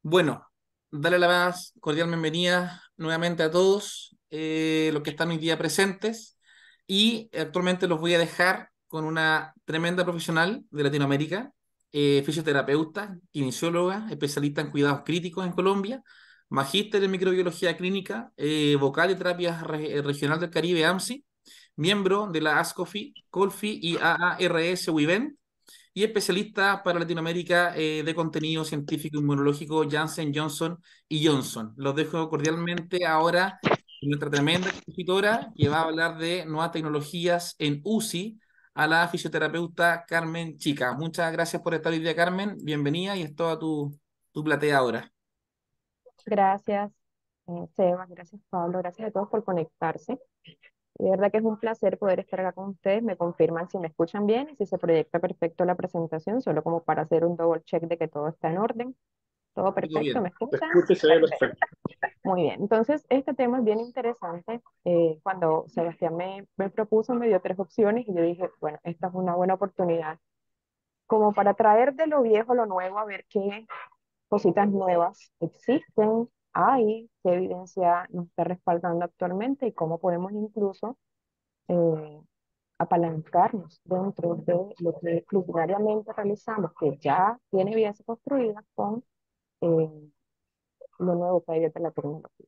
Bueno, darle la más cordial bienvenida nuevamente a todos los que están hoy día presentes y actualmente los voy a dejar con una tremenda profesional de Latinoamérica, fisioterapeuta, kinesióloga, especialista en cuidados críticos en Colombia, magíster en microbiología clínica, vocal de terapias regional del Caribe, AMSI, miembro de la ASCOFI, COLFI y AARS WIVEN y especialista para Latinoamérica de contenido científico inmunológico Janssen, Johnson y Johnson. Los dejo cordialmente ahora con nuestra tremenda expositora que va a hablar de nuevas tecnologías en UCI a la fisioterapeuta Carmen Chica. Muchas gracias por estar hoy día, Carmen. Bienvenida y es toda tu platea ahora. Gracias, Sebas, gracias, Pablo, gracias a todos por conectarse. De verdad que es un placer poder estar acá con ustedes. Me confirman si me escuchan bien y si se proyecta perfecto la presentación, solo como para hacer un double check de que todo está en orden. ¿Todo Todo perfecto? bien. ¿Me Se escuchan? escucha y se ve Perfecto. perfecto. Muy bien. Entonces, este tema es bien interesante. Cuando Sebastián me propuso, me dio tres opciones y yo dije, bueno, esta es una buena oportunidad como para traer de lo viejo lo nuevo, a ver qué cositas nuevas existen, hay, qué evidencia nos está respaldando actualmente y cómo podemos incluso eh, apalancarnos dentro de lo que rutinariamente realizamos, que ya tiene evidencia construida con eh, lo nuevo que hay desde la tecnología.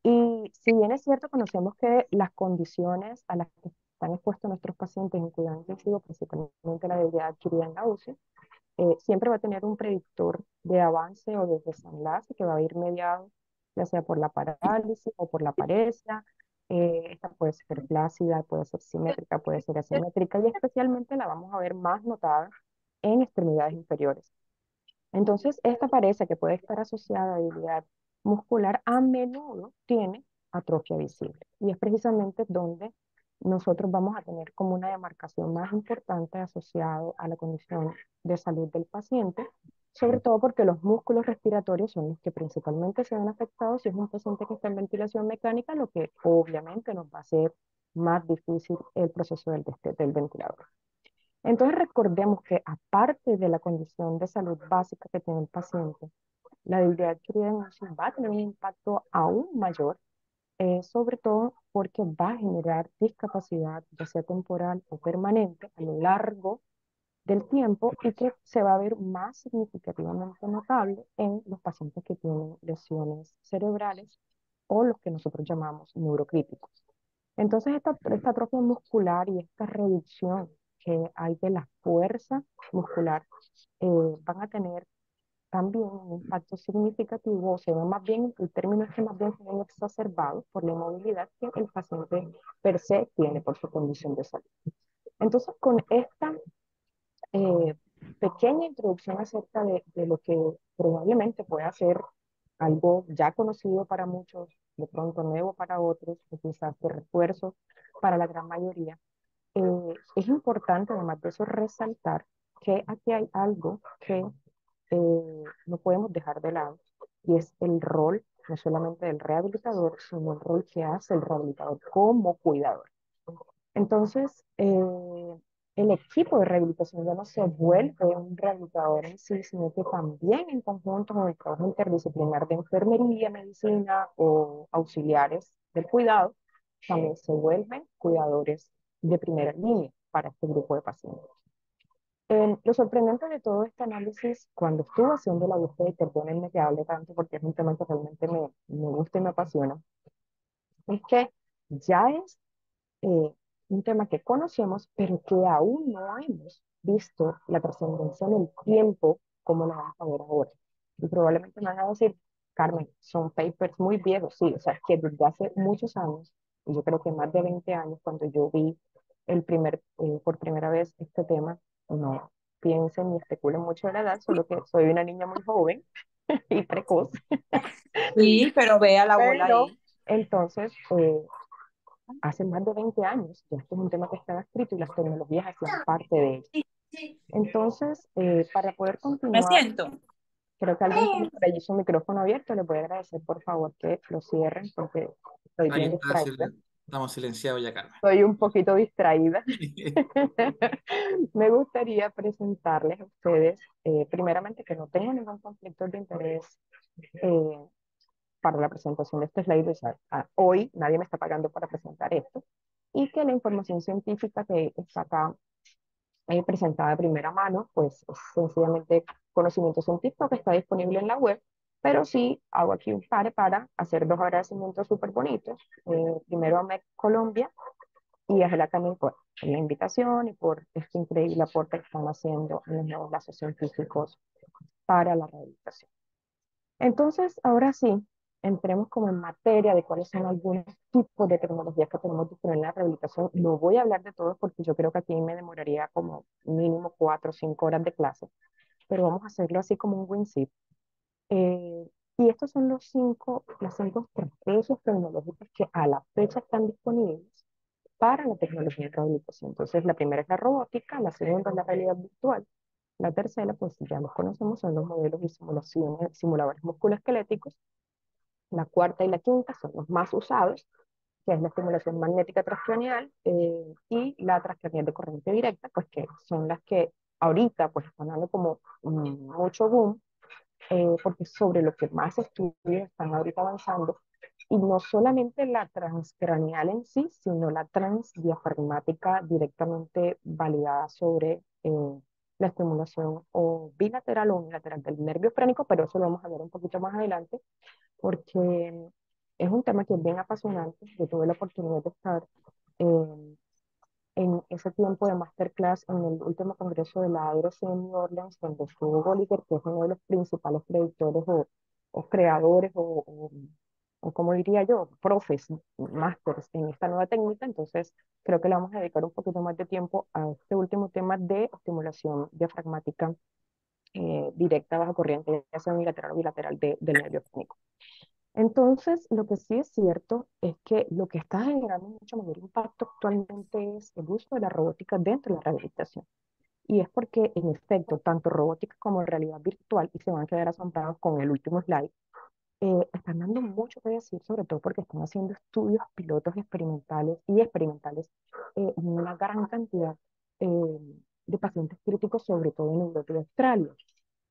Y si bien es cierto, conocemos que las condiciones a las que están expuestos nuestros pacientes en cuidado intensivo, principalmente la debilidad adquirida en la UCI, siempre va a tener un predictor de avance o de desenlace que va a ir mediado ya sea por la parálisis o por la paresia. Esta puede ser flácida, puede ser simétrica, puede ser asimétrica y especialmente la vamos a ver más notada en extremidades inferiores. Entonces, esta paresia que puede estar asociada a debilidad muscular a menudo tiene atrofia visible y es precisamente donde nosotros vamos a tener como una demarcación más importante asociado a la condición de salud del paciente, sobre todo porque los músculos respiratorios son los que principalmente se ven afectados si es un paciente que está en ventilación mecánica, lo que obviamente nos va a hacer más difícil el proceso del ventilador. Entonces recordemos que aparte de la condición de salud básica que tiene el paciente, la debilidad adquirida en UCI va a tener un impacto aún mayor, sobre todo porque va a generar discapacidad, ya sea temporal o permanente, a lo largo del tiempo y que se va a ver más significativamente notable en los pacientes que tienen lesiones cerebrales o los que nosotros llamamos neurocríticos. Entonces, esta atrofia muscular y esta reducción que hay de la fuerza muscular van a tener también un impacto significativo, o se ve más bien, el término es que más bien se ven exacerbados por la inmovilidad que el paciente per se tiene por su condición de salud. Entonces, con esta eh, pequeña introducción acerca de lo que probablemente pueda ser algo ya conocido para muchos, de pronto nuevo para otros, o quizás de refuerzo para la gran mayoría. Es importante, además de eso, resaltar que aquí hay algo que no podemos dejar de lado, y es el rol, no solamente del rehabilitador, sino el rol que hace el rehabilitador como cuidador. Entonces, el equipo de rehabilitación ya no se vuelve un rehabilitador en sí, sino que también en conjunto con el trabajo interdisciplinar de enfermería, medicina o auxiliares del cuidado, también se vuelven cuidadores de primera línea para este grupo de pacientes. Lo sorprendente de todo este análisis, cuando estuve haciendo la búsqueda, y perdónenme que hable tanto porque es un tema que realmente me gusta y me apasiona, es que ya es un tema que conocemos, pero que aún no hemos visto la trascendencia en el tiempo como lo vamos a ver ahora. Y probablemente me van a decir, Carmen, son papers muy viejos, sí, o sea, que desde hace muchos años, y yo creo que más de 20 años, cuando yo vi por primera vez este tema, no piensen ni especulen mucho de la edad, solo que soy una niña muy joven y precoz, Sí, pero vea la bola pero ahí. entonces hace más de 20 años, ya esto es un tema que estaba escrito y las tecnologías hacían parte de ello. Entonces, para poder Me continuar, siento. creo que alguien tiene por allí su micrófono abierto, les voy a agradecer por favor que lo cierren porque estoy Ahí bien está, distraída. Silvia. Estamos silenciados ya, Carmen. Estoy un poquito distraída. Me gustaría presentarles a ustedes, primeramente, que no tengo ningún conflicto de interés eh, para la presentación de este slide. O sea, hoy nadie me está pagando para presentar esto, y que la información científica que está acá presentada de primera mano, pues es sencillamente conocimiento científico que está disponible en la web, pero sí hago aquí un pare para hacer dos agradecimientos súper bonitos. Primero a MEC Colombia y a Gelacamin por la invitación y por este increíble aporte que están haciendo en los nuevos lazos científicos para la rehabilitación. Entonces, ahora sí, entremos como en materia de cuáles son algunos tipos de tecnologías que tenemos disponibles en la rehabilitación. No voy a hablar de todos porque yo creo que aquí me demoraría como mínimo 4 o 5 horas de clase, pero vamos a hacerlo así como un WinZip. Eh, y estos son las cinco estrategias tecnológicas que a la fecha están disponibles para la tecnología de rehabilitación. Entonces, la primera es la robótica, la segunda es la realidad virtual, la tercera, pues ya los conocemos, son los modelos y simulaciones, simuladores musculoesqueléticos. La cuarta y la quinta son los más usados, que es la estimulación magnética transcranial y la transcranial de corriente directa, pues que son las que ahorita pues están dando como mucho boom, porque sobre lo que más estudios están ahorita avanzando, y no solamente la transcranial en sí, sino la transdiafragmática directamente validada sobre la estimulación o bilateral o unilateral del nervio frénico, pero eso lo vamos a ver un poquito más adelante, porque es un tema que es bien apasionante. Yo tuve la oportunidad de estar eh, en ese tiempo de masterclass en el último congreso de la ADRC en New Orleans, donde estuvo Goliger, que es uno de los principales predictores o creadores o como diría yo, profes, masters en esta nueva técnica. Entonces, creo que le vamos a dedicar un poquito más de tiempo a este último tema de estimulación diafragmática directa bajo corriente, ya sea unilateral o bilateral del nervio frénico. Entonces, lo que sí es cierto es que lo que está generando mucho mayor impacto actualmente es el uso de la robótica dentro de la rehabilitación. Y es porque, en efecto, tanto robótica como realidad virtual, y se van a quedar asombrados con el último slide, están dando mucho que decir, sobre todo porque están haciendo estudios pilotos experimentales en una gran cantidad de pacientes críticos, sobre todo en Europa y Australia.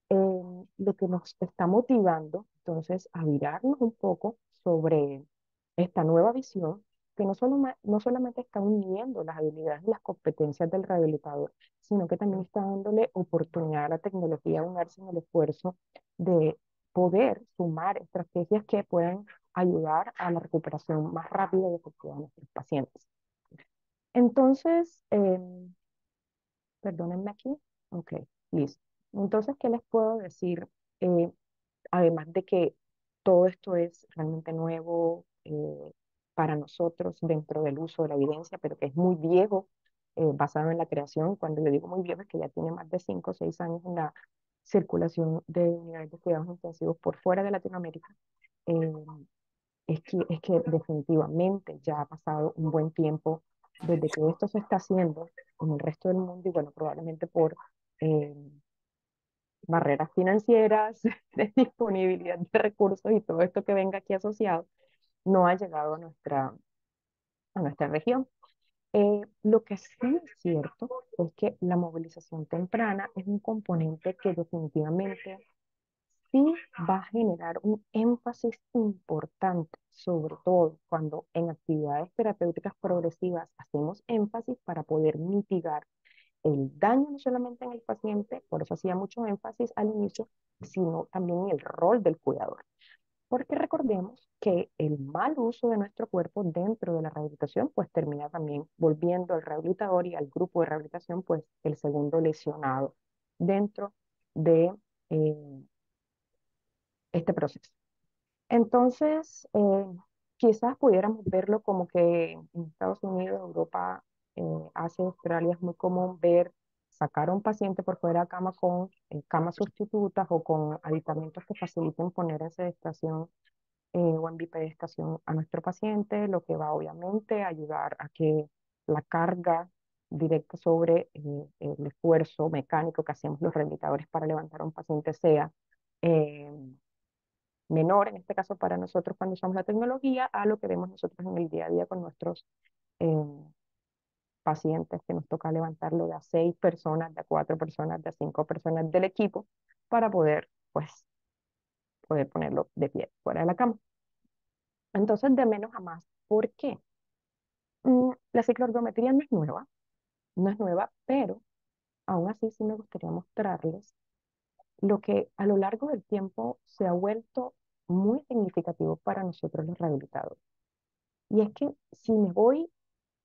Lo que nos está motivando entonces a virarnos un poco sobre esta nueva visión, que no solamente está uniendo las habilidades y las competencias del rehabilitador, sino que también está dándole oportunidad a la tecnología a unirse en el esfuerzo de poder sumar estrategias que puedan ayudar a la recuperación más rápida y efectiva de nuestros pacientes. Entonces, perdónenme aquí. Ok, listo. Entonces, ¿qué les puedo decir? Eh, Además de que todo esto es realmente nuevo para nosotros dentro del uso de la evidencia, pero que es muy viejo, basado en la creación. Cuando le digo muy viejo es que ya tiene más de 5 o 6 años en la circulación de unidades de cuidados intensivos por fuera de Latinoamérica. eh, es que definitivamente ya ha pasado un buen tiempo desde que esto se está haciendo en el resto del mundo, y bueno, probablemente por eh, barreras financieras, de disponibilidad de recursos y todo esto que venga aquí asociado, no ha llegado a nuestra región. Lo que sí es cierto es que la movilización temprana es un componente que definitivamente sí va a generar un énfasis importante, sobre todo cuando en actividades terapéuticas progresivas hacemos énfasis para poder mitigar el daño no solamente en el paciente, por eso hacía mucho énfasis al inicio, sino también en el rol del cuidador. Porque recordemos que el mal uso de nuestro cuerpo dentro de la rehabilitación, pues termina también volviendo al rehabilitador y al grupo de rehabilitación, pues el segundo lesionado dentro de este proceso. Entonces, quizás pudiéramos verlo como que en Estados Unidos, Europa, Asia, Australia es muy común ver sacar a un paciente por fuera de cama con camas sustitutas o con aditamentos que faciliten poner en sedestación o en bipedestación a nuestro paciente, lo que va obviamente a ayudar a que la carga directa sobre el esfuerzo mecánico que hacemos los rehabilitadores para levantar a un paciente sea eh, menor, en este caso para nosotros cuando usamos la tecnología, a lo que vemos nosotros en el día a día con nuestros eh, pacientes, que nos toca levantarlo de a 6 personas, de a 4 personas, de a 5 personas del equipo para poder, pues, poder ponerlo de pie fuera de la cama. Entonces, de menos a más. ¿Por qué? La cicloergometría no es nueva, pero aún así sí me gustaría mostrarles lo que a lo largo del tiempo se ha vuelto muy significativo para nosotros los rehabilitados. Y es que si me voy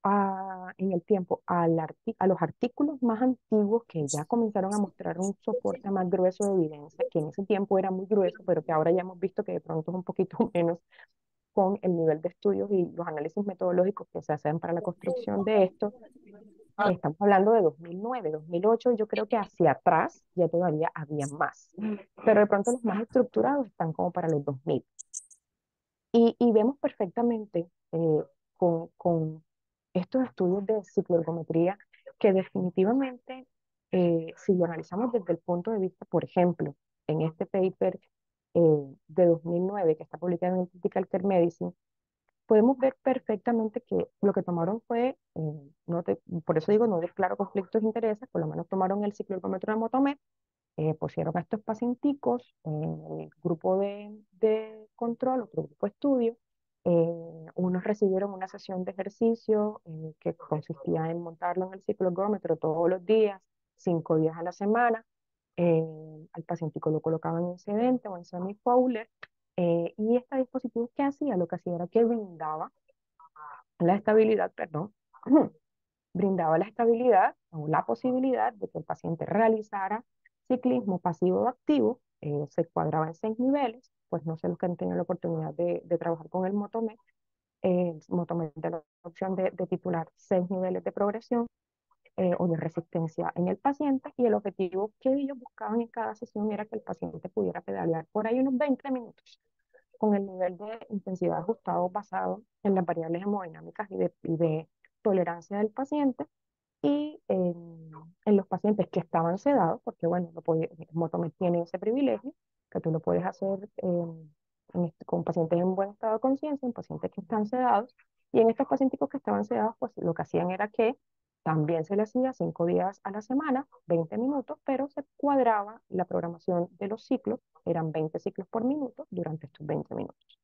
en el tiempo a los artículos más antiguos que ya comenzaron a mostrar un soporte más grueso de evidencia, que en ese tiempo era muy grueso, pero que ahora ya hemos visto que de pronto es un poquito menos con el nivel de estudios y los análisis metodológicos que se hacen para la construcción de esto. Estamos hablando de 2009, 2008, yo creo que hacia atrás ya todavía había más, pero de pronto los más estructurados están como para los 2000. Y vemos perfectamente con estos estudios de cicloergometría que definitivamente, si lo analizamos desde el punto de vista, por ejemplo, en este paper de 2009 que está publicado en el Critical Care Medicine, podemos ver perfectamente que lo que tomaron fue, por eso digo, no declaro conflictos de intereses, por lo menos tomaron el cicloergómetro de Motomed, pusieron a estos pacienticos en el grupo de control, otro grupo de estudio. Unos recibieron una sesión de ejercicio que consistía en montarlo en el cicloergómetro todos los días, 5 días a la semana. Al pacientico lo colocaban en sedente o en semi-Fowler. Y este dispositivo, ¿qué hacía? Lo que hacía era que brindaba la estabilidad, perdón, brindaba la estabilidad o la posibilidad de que el paciente realizara ciclismo pasivo o activo. Se cuadraba en 6 niveles, pues no sé los que han tenido la oportunidad de trabajar con el Motomed. El Motomed da la opción de titular 6 niveles de progresión o de resistencia en el paciente, y el objetivo que ellos buscaban en cada sesión era que el paciente pudiera pedalear por ahí unos 20 minutos con el nivel de intensidad ajustado basado en las variables hemodinámicas y de tolerancia del paciente. Y en los pacientes que estaban sedados, porque bueno, Motomed tiene ese privilegio, que tú lo puedes hacer con pacientes en buen estado de conciencia, en pacientes que están sedados, y en estos pacientes que estaban sedados, pues lo que hacían era que también se les hacía 5 días a la semana, 20 minutos, pero se cuadraba la programación de los ciclos, eran 20 ciclos por minuto durante estos 20 minutos.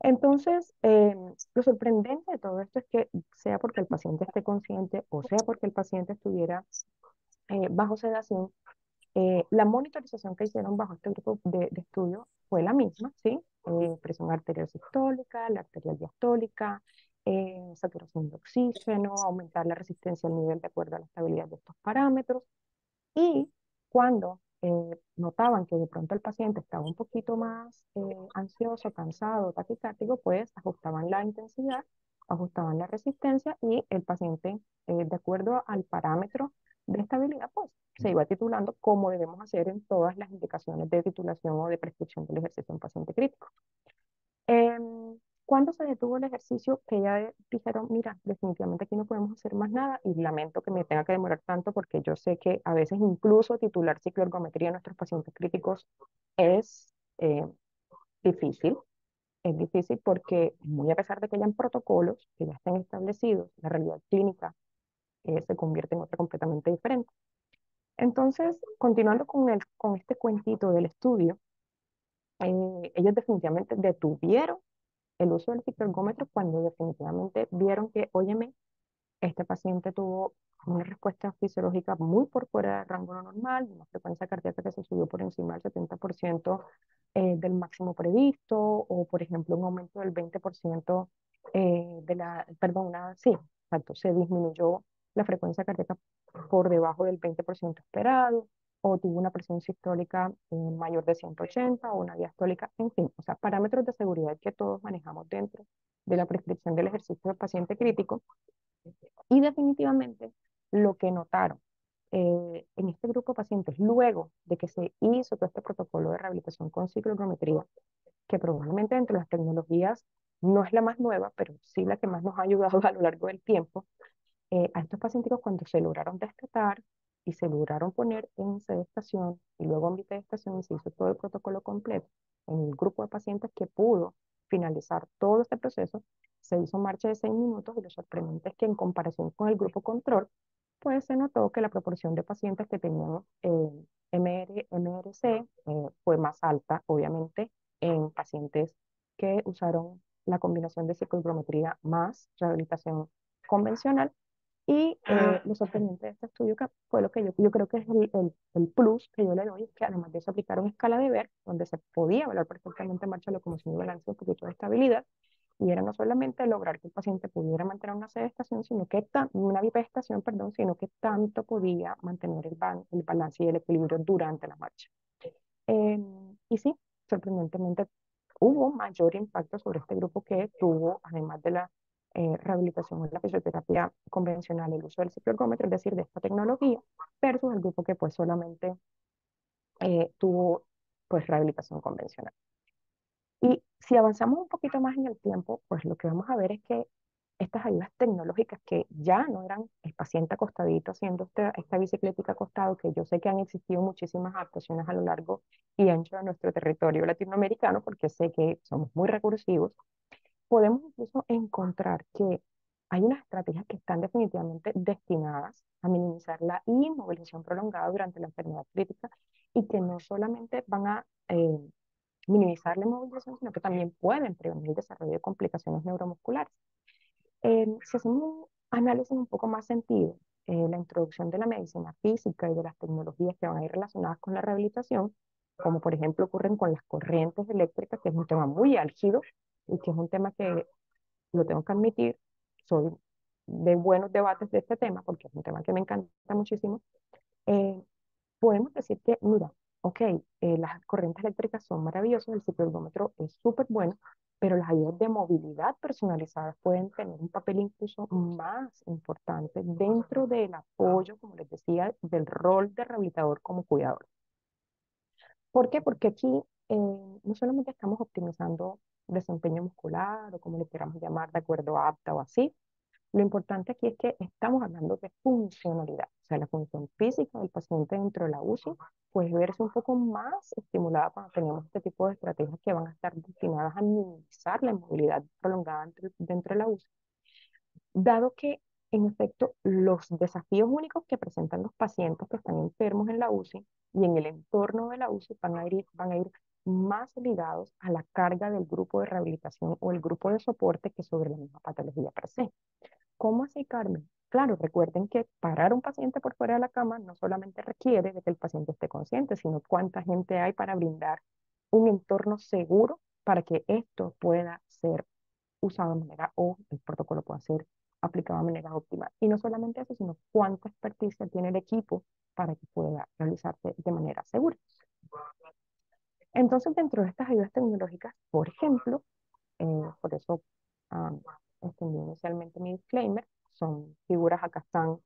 Entonces, lo sorprendente de todo esto es que sea porque el paciente esté consciente o sea porque el paciente estuviera bajo sedación, la monitorización que hicieron bajo este grupo de estudio fue la misma, ¿sí? Presión arterial sistólica, la arterial diastólica, saturación de oxígeno, aumentar la resistencia al nivel de acuerdo a la estabilidad de estos parámetros. Y cuando notaban que de pronto el paciente estaba un poquito más ansioso, cansado, taquicárdico, pues ajustaban la intensidad, ajustaban la resistencia, y el paciente, de acuerdo al parámetro de estabilidad, pues se iba titulando como debemos hacer en todas las indicaciones de titulación o de prescripción del ejercicio en paciente crítico. Cuando se detuvo el ejercicio, que ya dijeron, mira, definitivamente aquí no podemos hacer más nada, y lamento que me tenga que demorar tanto porque yo sé que a veces incluso titular cicloergometría en nuestros pacientes críticos es difícil. Es difícil porque muy a pesar de que hayan protocolos que ya estén establecidos, la realidad clínica se convierte en otra completamente diferente. Entonces, continuando con este cuentito del estudio, ellos definitivamente detuvieron el uso del cicloergómetro cuando definitivamente vieron que, óyeme, este paciente tuvo una respuesta fisiológica muy por fuera del rango normal, una frecuencia cardíaca que se subió por encima del 70% del máximo previsto, o por ejemplo un aumento del 20% perdón, sí, exacto, se disminuyó la frecuencia cardíaca por debajo del 20% esperado, o tuvo una presión sistólica mayor de 180 o una diastólica, en fin, o sea, parámetros de seguridad que todos manejamos dentro de la prescripción del ejercicio del paciente crítico. Y definitivamente lo que notaron en este grupo de pacientes, luego de que se hizo todo este protocolo de rehabilitación con cicloergometría, que probablemente entre las tecnologías no es la más nueva, pero sí la que más nos ha ayudado a lo largo del tiempo, a estos pacientes cuando se lograron destetar, y se lograron poner en sedestación y luego en bipedestación y se hizo todo el protocolo completo en el grupo de pacientes que pudo finalizar todo este proceso, se hizo marcha de 6 minutos y lo sorprendente es que en comparación con el grupo control, pues se notó que la proporción de pacientes que tenían MRC fue más alta, obviamente, en pacientes que usaron la combinación de ciclohidrometría más rehabilitación convencional. Y lo sorprendente de este estudio que fue lo que yo creo que es el plus que yo le doy, es que además de eso aplicaron escala de Ver, donde se podía evaluar perfectamente marcha, locomoción y balance, un poquito de estabilidad, y era no solamente lograr que el paciente pudiera mantener una sedestación, sino que una bipedestación, perdón, sino que tanto podía mantener el balance y el equilibrio durante la marcha. Y sí, sorprendentemente hubo mayor impacto sobre este grupo que tuvo, además de la rehabilitación o la fisioterapia convencional, el uso del cicloergómetro, es decir, de esta tecnología, versus el grupo que pues solamente tuvo pues rehabilitación convencional. Y si avanzamos un poquito más en el tiempo, pues lo que vamos a ver es que estas ayudas tecnológicas que ya no eran el paciente acostadito haciendo esta bicicleta acostado, que yo sé que han existido muchísimas adaptaciones a lo largo y ancho de nuestro territorio latinoamericano, porque sé que somos muy recursivos, podemos incluso encontrar que hay unas estrategias que están definitivamente destinadas a minimizar la inmovilización prolongada durante la enfermedad crítica y que no solamente van a minimizar la inmovilización, sino que también pueden prevenir el desarrollo de complicaciones neuromusculares. Si hacemos un análisis un poco más sentido, la introducción de la medicina física y de las tecnologías que van a ir relacionadas con la rehabilitación, como por ejemplo ocurren con las corrientes eléctricas, que es un tema muy álgido y que es un tema que, lo tengo que admitir, soy de buenos debates de este tema, porque es un tema que me encanta muchísimo. eh, Podemos decir que, mira, ok, las corrientes eléctricas son maravillosas, el cicloergómetro es súper bueno, pero las ayudas de movilidad personalizadas pueden tener un papel incluso más importante dentro del apoyo, como les decía, del rol de rehabilitador como cuidador. ¿Por qué? Porque aquí no solamente estamos optimizando desempeño muscular o como le queramos llamar, de acuerdo a apta o así, lo importante aquí es que estamos hablando de funcionalidad, o sea, la función física del paciente dentro de la UCI puede verse un poco más estimulada cuando tenemos este tipo de estrategias que van a estar destinadas a minimizar la inmovilidad prolongada dentro de la UCI, dado que, en efecto, los desafíos únicos que presentan los pacientes que están enfermos en la UCI y en el entorno de la UCI van a ir más ligados a la carga del grupo de rehabilitación o el grupo de soporte que sobre la misma patología per se. ¿Cómo así, Carmen? Claro, recuerden que parar un paciente por fuera de la cama no solamente requiere de que el paciente esté consciente, sino cuánta gente hay para brindar un entorno seguro para que esto pueda ser usado de manera o el protocolo pueda ser aplicado de manera óptima. Y no solamente eso, sino cuánta experticia tiene el equipo para que pueda realizarse de manera segura. Entonces, dentro de estas ayudas tecnológicas, por ejemplo, por eso ah, extendí inicialmente mi disclaimer, son figuras, acá están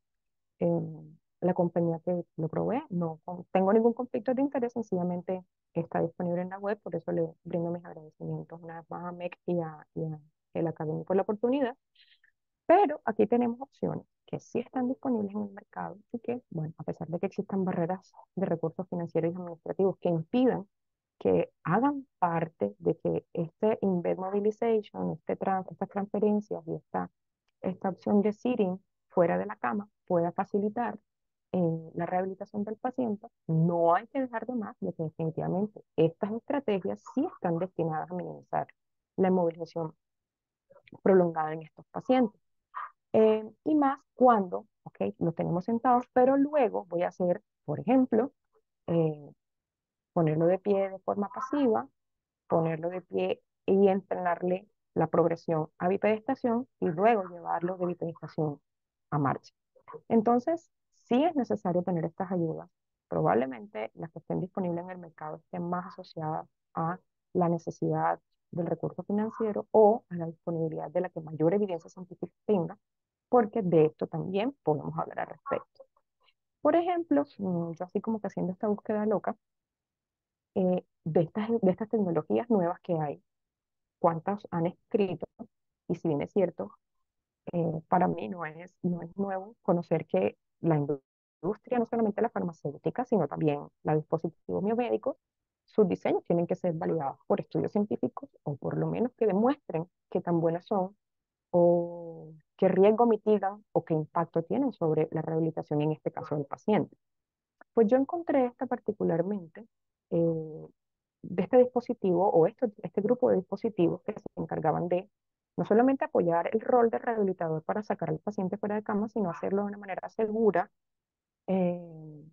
la compañía que lo provee, no tengo ningún conflicto de interés, sencillamente está disponible en la web, por eso le brindo mis agradecimientos una vez más a MEC y a el Academia por la oportunidad, pero aquí tenemos opciones que sí están disponibles en el mercado y que, bueno, a pesar de que existan barreras de recursos financieros y administrativos que impidan que hagan parte de que este Embed Mobilization, estas transferencias y esta opción de sitting fuera de la cama pueda facilitar la rehabilitación del paciente, no hay que dejar de más de que definitivamente estas estrategias sí están destinadas a minimizar la inmovilización prolongada en estos pacientes. Y más cuando, ok, los tenemos sentados, pero luego voy a hacer, por ejemplo, eh, ponerlo de pie de forma pasiva, ponerlo de pie y entrenarle la progresión a bipedestación y luego llevarlo de bipedestación a marcha. Entonces, sí es necesario tener estas ayudas. Probablemente las que estén disponibles en el mercado estén más asociadas a la necesidad del recurso financiero o a la disponibilidad de la que mayor evidencia científica tenga, porque de esto también podemos hablar al respecto. Por ejemplo, yo así como que haciendo esta búsqueda loca de estas tecnologías nuevas que hay, cuántas han escrito, y si bien es cierto, para mí no es nuevo conocer que la industria industria, no solamente la farmacéutica, sino también los dispositivos biomédicos, sus diseños tienen que ser validados por estudios científicos o por lo menos que demuestren qué tan buenos son o qué riesgo mitigan o qué impacto tienen sobre la rehabilitación, en este caso del paciente. Pues yo encontré esta particularmente de este dispositivo o este grupo de dispositivos que se encargaban de no solamente apoyar el rol de rehabilitador para sacar al paciente fuera de cama, sino hacerlo de una manera segura eh,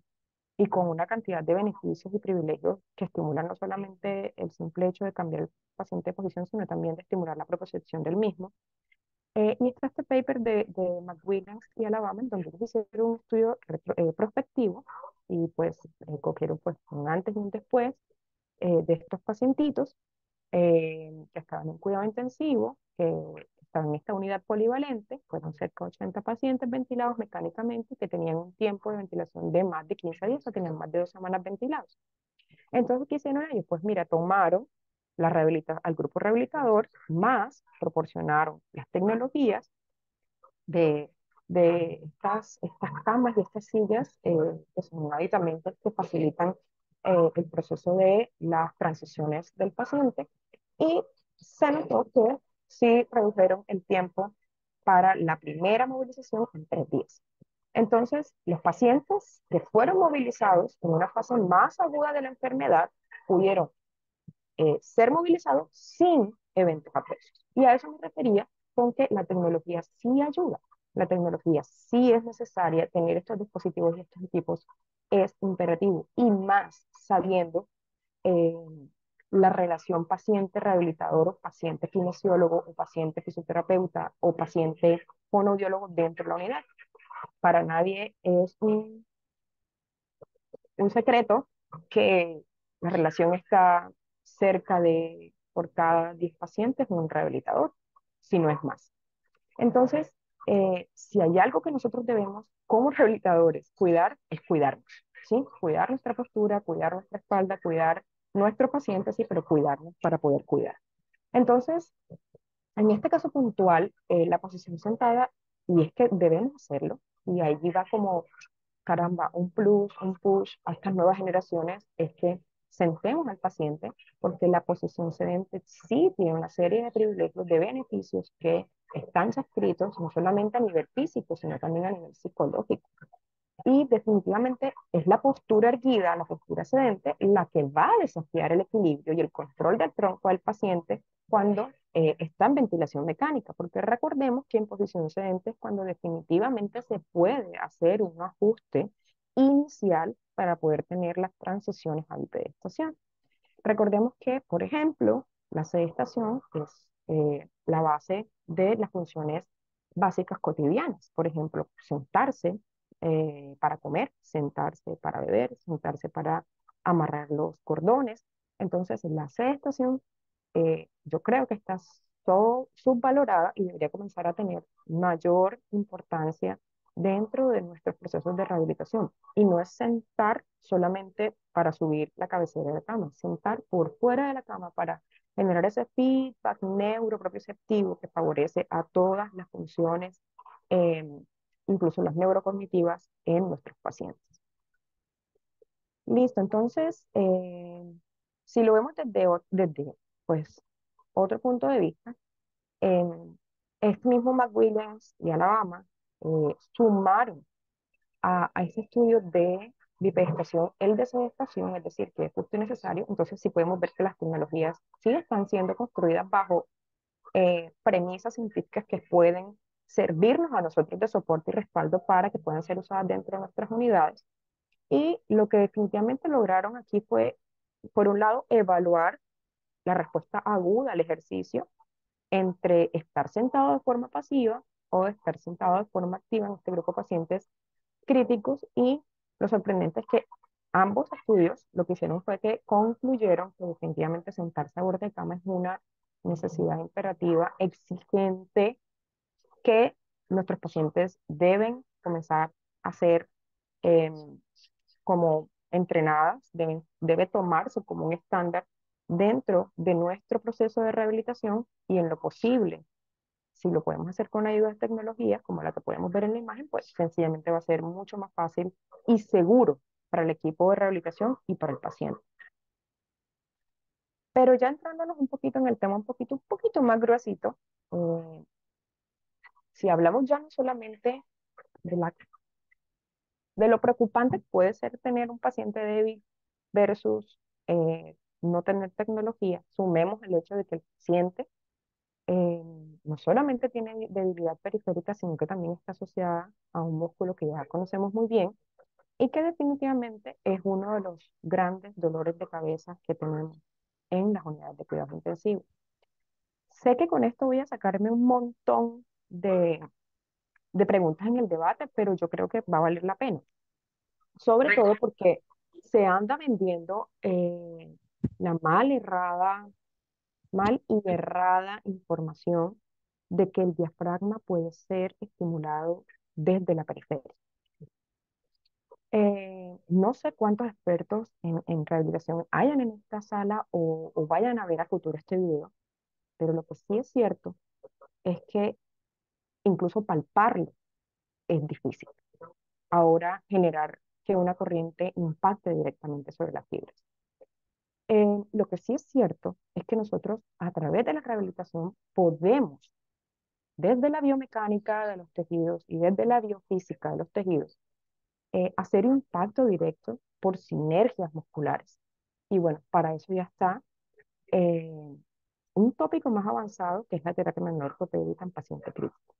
y con una cantidad de beneficios y privilegios que estimulan no solamente el simple hecho de cambiar el paciente de posición, sino también de estimular la propiocepción del mismo. Y está este paper de McWilliams y Alabama, en donde ellos hicieron un estudio prospectivo y pues cogieron pues un antes y un después de estos pacientitos que estaban en cuidado intensivo, que estaban en esta unidad polivalente, fueron cerca de 80 pacientes ventilados mecánicamente que tenían un tiempo de ventilación de más de 15 días, o tenían más de 2 semanas ventilados. Entonces, ¿qué hicieron ellos? Pues mira, tomaron al grupo rehabilitador, más proporcionaron las tecnologías de, de estas camas y estas sillas que son aditamentos que facilitan el proceso de las transiciones del paciente y se notó que sí redujeron el tiempo para la primera movilización en 3 días. Entonces, los pacientes que fueron movilizados en una fase más aguda de la enfermedad pudieron ser movilizados sin eventos adversos. Y a eso me refería con que la tecnología sí ayuda. La tecnología sí es necesaria, tener estos dispositivos y estos equipos es imperativo, y más sabiendo eh, la relación paciente-rehabilitador o paciente-kinesiólogo o paciente-fisioterapeuta o paciente-fonoaudiólogo dentro de la unidad. Para nadie es un secreto que la relación está cerca de por cada 10 pacientes un rehabilitador, si no es más. Entonces, si hay algo que nosotros debemos como rehabilitadores cuidar, es cuidarnos, ¿sí? Cuidar nuestra postura, cuidar nuestra espalda, cuidar nuestro paciente, sí, pero cuidarnos para poder cuidar. Entonces, en este caso puntual, la posición sentada, y es que debemos hacerlo, y ahí va como caramba, un plus, un push a estas nuevas generaciones es que sentemos al paciente, porque la posición sedente sí tiene una serie de privilegios, de beneficios que están escritos no solamente a nivel físico, sino también a nivel psicológico. Y definitivamente es la postura erguida, la postura sedente, la que va a desafiar el equilibrio y el control del tronco del paciente cuando está en ventilación mecánica, porque recordemos que en posición sedente es cuando definitivamente se puede hacer un ajuste inicial para poder tener las transiciones a bipedestación. Recordemos que, por ejemplo, la sedestación es la base de las funciones básicas cotidianas. Por ejemplo, sentarse para comer, sentarse para beber, sentarse para amarrar los cordones. Entonces, la sedestación yo creo que está subvalorada y debería comenzar a tener mayor importancia dentro de nuestros procesos de rehabilitación. Y no es sentar solamente para subir la cabecera de la cama, sentar por fuera de la cama para generar ese feedback neuropropioceptivo que favorece a todas las funciones, eh, incluso las neurocognitivas, en nuestros pacientes. Listo, entonces, si lo vemos desde pues, otro punto de vista, este mismo McWilliams y Alabama sumaron a ese estudio de bipedestación el de sedestación, es decir, que es justo y necesario. Entonces sí podemos ver que las tecnologías sí están siendo construidas bajo premisas científicas que pueden servirnos a nosotros de soporte y respaldo para que puedan ser usadas dentro de nuestras unidades. Y lo que definitivamente lograron aquí fue, por un lado, evaluar la respuesta aguda al ejercicio entre estar sentado de forma pasiva o estar sentado de forma activa en este grupo de pacientes críticos, y lo sorprendente es que ambos estudios lo que hicieron fue que concluyeron que definitivamente sentarse a borde de cama es una necesidad imperativa, exigente, que nuestros pacientes deben comenzar a ser eh, como entrenadas, debe tomarse como un estándar dentro de nuestro proceso de rehabilitación y en lo posible si lo podemos hacer con ayuda de tecnologías, como la que podemos ver en la imagen, pues sencillamente va a ser mucho más fácil y seguro para el equipo de rehabilitación y para el paciente. Pero ya entrándonos un poquito en el tema, un poquito más gruesito, eh, si hablamos ya no solamente de, de lo preocupante que puede ser tener un paciente débil versus no tener tecnología, sumemos el hecho de que el paciente eh, no solamente tiene debilidad periférica, sino que también está asociada a un músculo que ya conocemos muy bien y que definitivamente es uno de los grandes dolores de cabeza que tenemos en las unidades de cuidados intensivos. Sé que con esto voy a sacarme un montón de preguntas en el debate, pero yo creo que va a valer la pena. Sobre todo porque se anda vendiendo la mal y errada información de que el diafragma puede ser estimulado desde la periferia. No sé cuántos expertos en rehabilitación hayan en esta sala o vayan a ver a futuro este video, pero lo que sí es cierto es que incluso palparlo es difícil. Ahora generar que una corriente impacte directamente sobre las fibras. Lo que sí es cierto es que nosotros a través de la rehabilitación podemos, desde la biomecánica de los tejidos y desde la biofísica de los tejidos, hacer impacto directo por sinergias musculares. Y bueno, para eso ya está eh, un tópico más avanzado que es la terapia manual ortopédica en paciente crítico.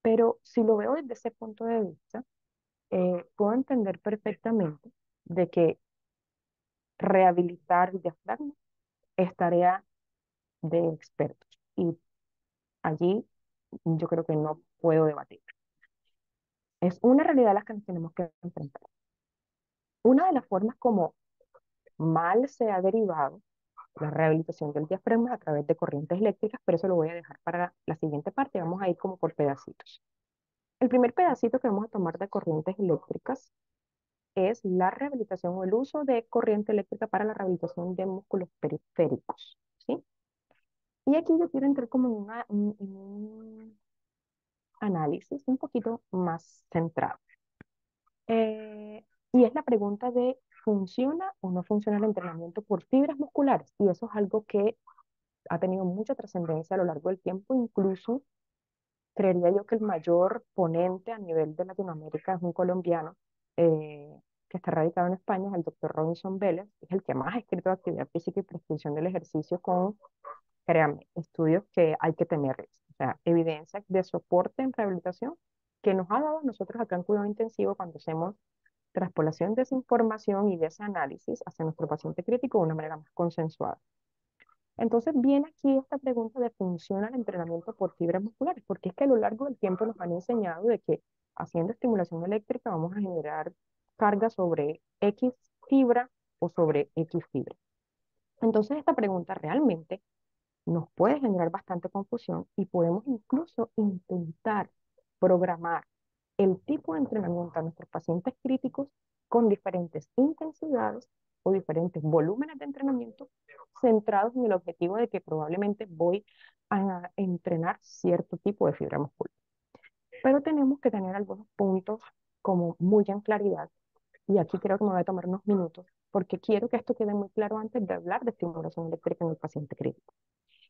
Pero si lo veo desde ese punto de vista, puedo entender perfectamente de que rehabilitar el diafragma es tarea de expertos. Y allí yo creo que no puedo debatir. Es una realidad a la que nos tenemos que enfrentar. Una de las formas como mal se ha derivado la rehabilitación del diafragma a través de corrientes eléctricas, pero eso lo voy a dejar para la siguiente parte. Vamos a ir como por pedacitos. El primer pedacito que vamos a tomar de corrientes eléctricas es la rehabilitación o el uso de corriente eléctrica para la rehabilitación de músculos periféricos, ¿sí? Y aquí yo quiero entrar como en un análisis un poquito más centrado. Y es la pregunta de, ¿funciona o no funciona el entrenamiento por fibras musculares? Y eso es algo que ha tenido mucha trascendencia a lo largo del tiempo, incluso creería yo que el mayor ponente a nivel de Latinoamérica es un colombiano que está radicado en España, es el doctor Robinson Vélez, es el que más ha escrito de actividad física y prescripción del ejercicio con, créanme, estudios que hay que tenerles, o sea, evidencia de soporte en rehabilitación que nos ha dado a nosotros acá en cuidado intensivo cuando hacemos traspolación de esa información y de ese análisis hacia nuestro paciente crítico de una manera más consensuada. Entonces viene aquí esta pregunta de ¿funciona el entrenamiento por fibras musculares? Porque es que a lo largo del tiempo nos han enseñado de que haciendo estimulación eléctrica vamos a generar carga sobre X fibra o sobre X fibra. Entonces esta pregunta realmente nos puede generar bastante confusión y podemos incluso intentar programar el tipo de entrenamiento a nuestros pacientes críticos con diferentes intensidades o diferentes volúmenes de entrenamiento centrados en el objetivo de que probablemente voy a entrenar cierto tipo de fibra muscular. Pero tenemos que tener algunos puntos como muy en claridad y aquí creo que me voy a tomar unos minutos porque quiero que esto quede muy claro antes de hablar de estimulación eléctrica en el paciente crítico.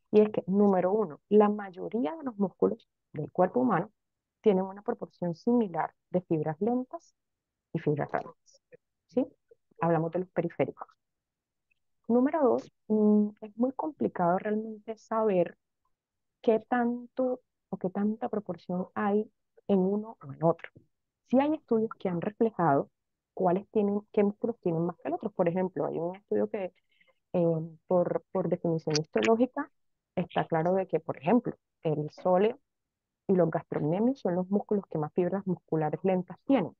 Y es que, número uno, la mayoría de los músculos del cuerpo humano tienen una proporción similar de fibras lentas y fibras rápidas, ¿sí? Hablamos de los periféricos. Número dos, es muy complicado realmente saber qué tanto o qué tanta proporción hay en uno o en otro. Sí hay estudios que han reflejado cuáles tienen, qué músculos tienen más que el otro. Por ejemplo, hay un estudio que por definición histológica está claro de que, por ejemplo, el sóleo y los gastrocnemios son los músculos que más fibras musculares lentas tienen.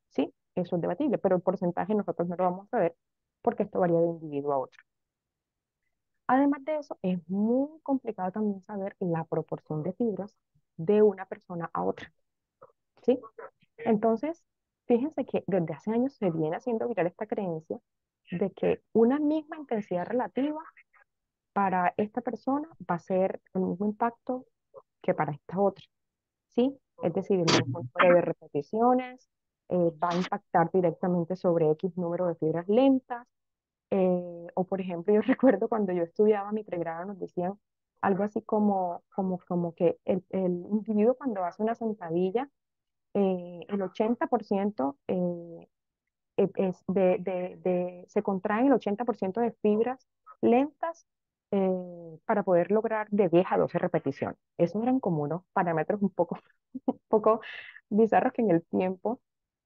¿Sí? Eso es debatible, pero el porcentaje nosotros no lo vamos a saber porque esto varía de individuo a otro. Además de eso, es muy complicado también saber la proporción de fibras de una persona a otra. ¿Sí? Entonces, fíjense que desde hace años se viene haciendo viral esta creencia de que una misma intensidad relativa para esta persona va a ser el mismo impacto que para esta otra, ¿sí? Es decir, el mismo número de repeticiones va a impactar directamente sobre X número de fibras lentas. O por ejemplo, yo recuerdo cuando yo estudiaba mi pregrado nos decían algo así como que el individuo cuando hace una sentadilla, el 80% se contraen el 80% de fibras lentas para poder lograr de 10 a 12 repeticiones. Esos eran como unos parámetros un poco, un poco bizarros que en el tiempo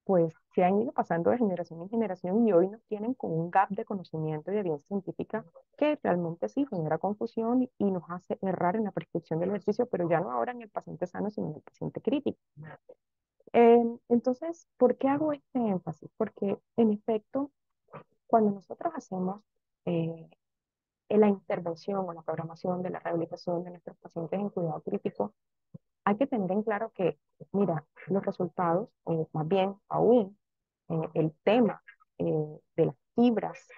pues se han ido pasando de generación en generación y hoy nos tienen con un gap de conocimiento y de evidencia científica que realmente sí genera confusión y nos hace errar en la prescripción del ejercicio, pero ya no ahora en el paciente sano, sino en el paciente crítico. Entonces, ¿por qué hago este énfasis? Porque en efecto, cuando nosotros hacemos eh, la intervención o la programación de la rehabilitación de nuestros pacientes en cuidado crítico, hay que tener en claro que, mira, los resultados, o más bien aún el tema de las fibras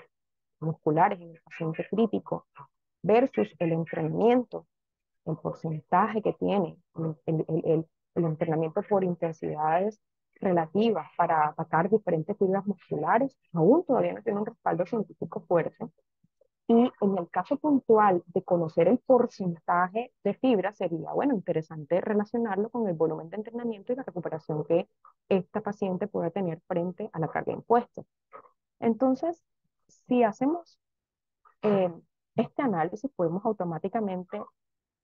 musculares en el paciente crítico versus el entrenamiento, el porcentaje que tiene el entrenamiento por intensidades relativas para atacar diferentes fibras musculares, aún todavía no tiene un respaldo científico fuerte. Y en el caso puntual de conocer el porcentaje de fibra, sería, bueno, interesante relacionarlo con el volumen de entrenamiento y la recuperación que esta paciente pueda tener frente a la carga impuesta. Entonces, si hacemos eh, este análisis, podemos automáticamente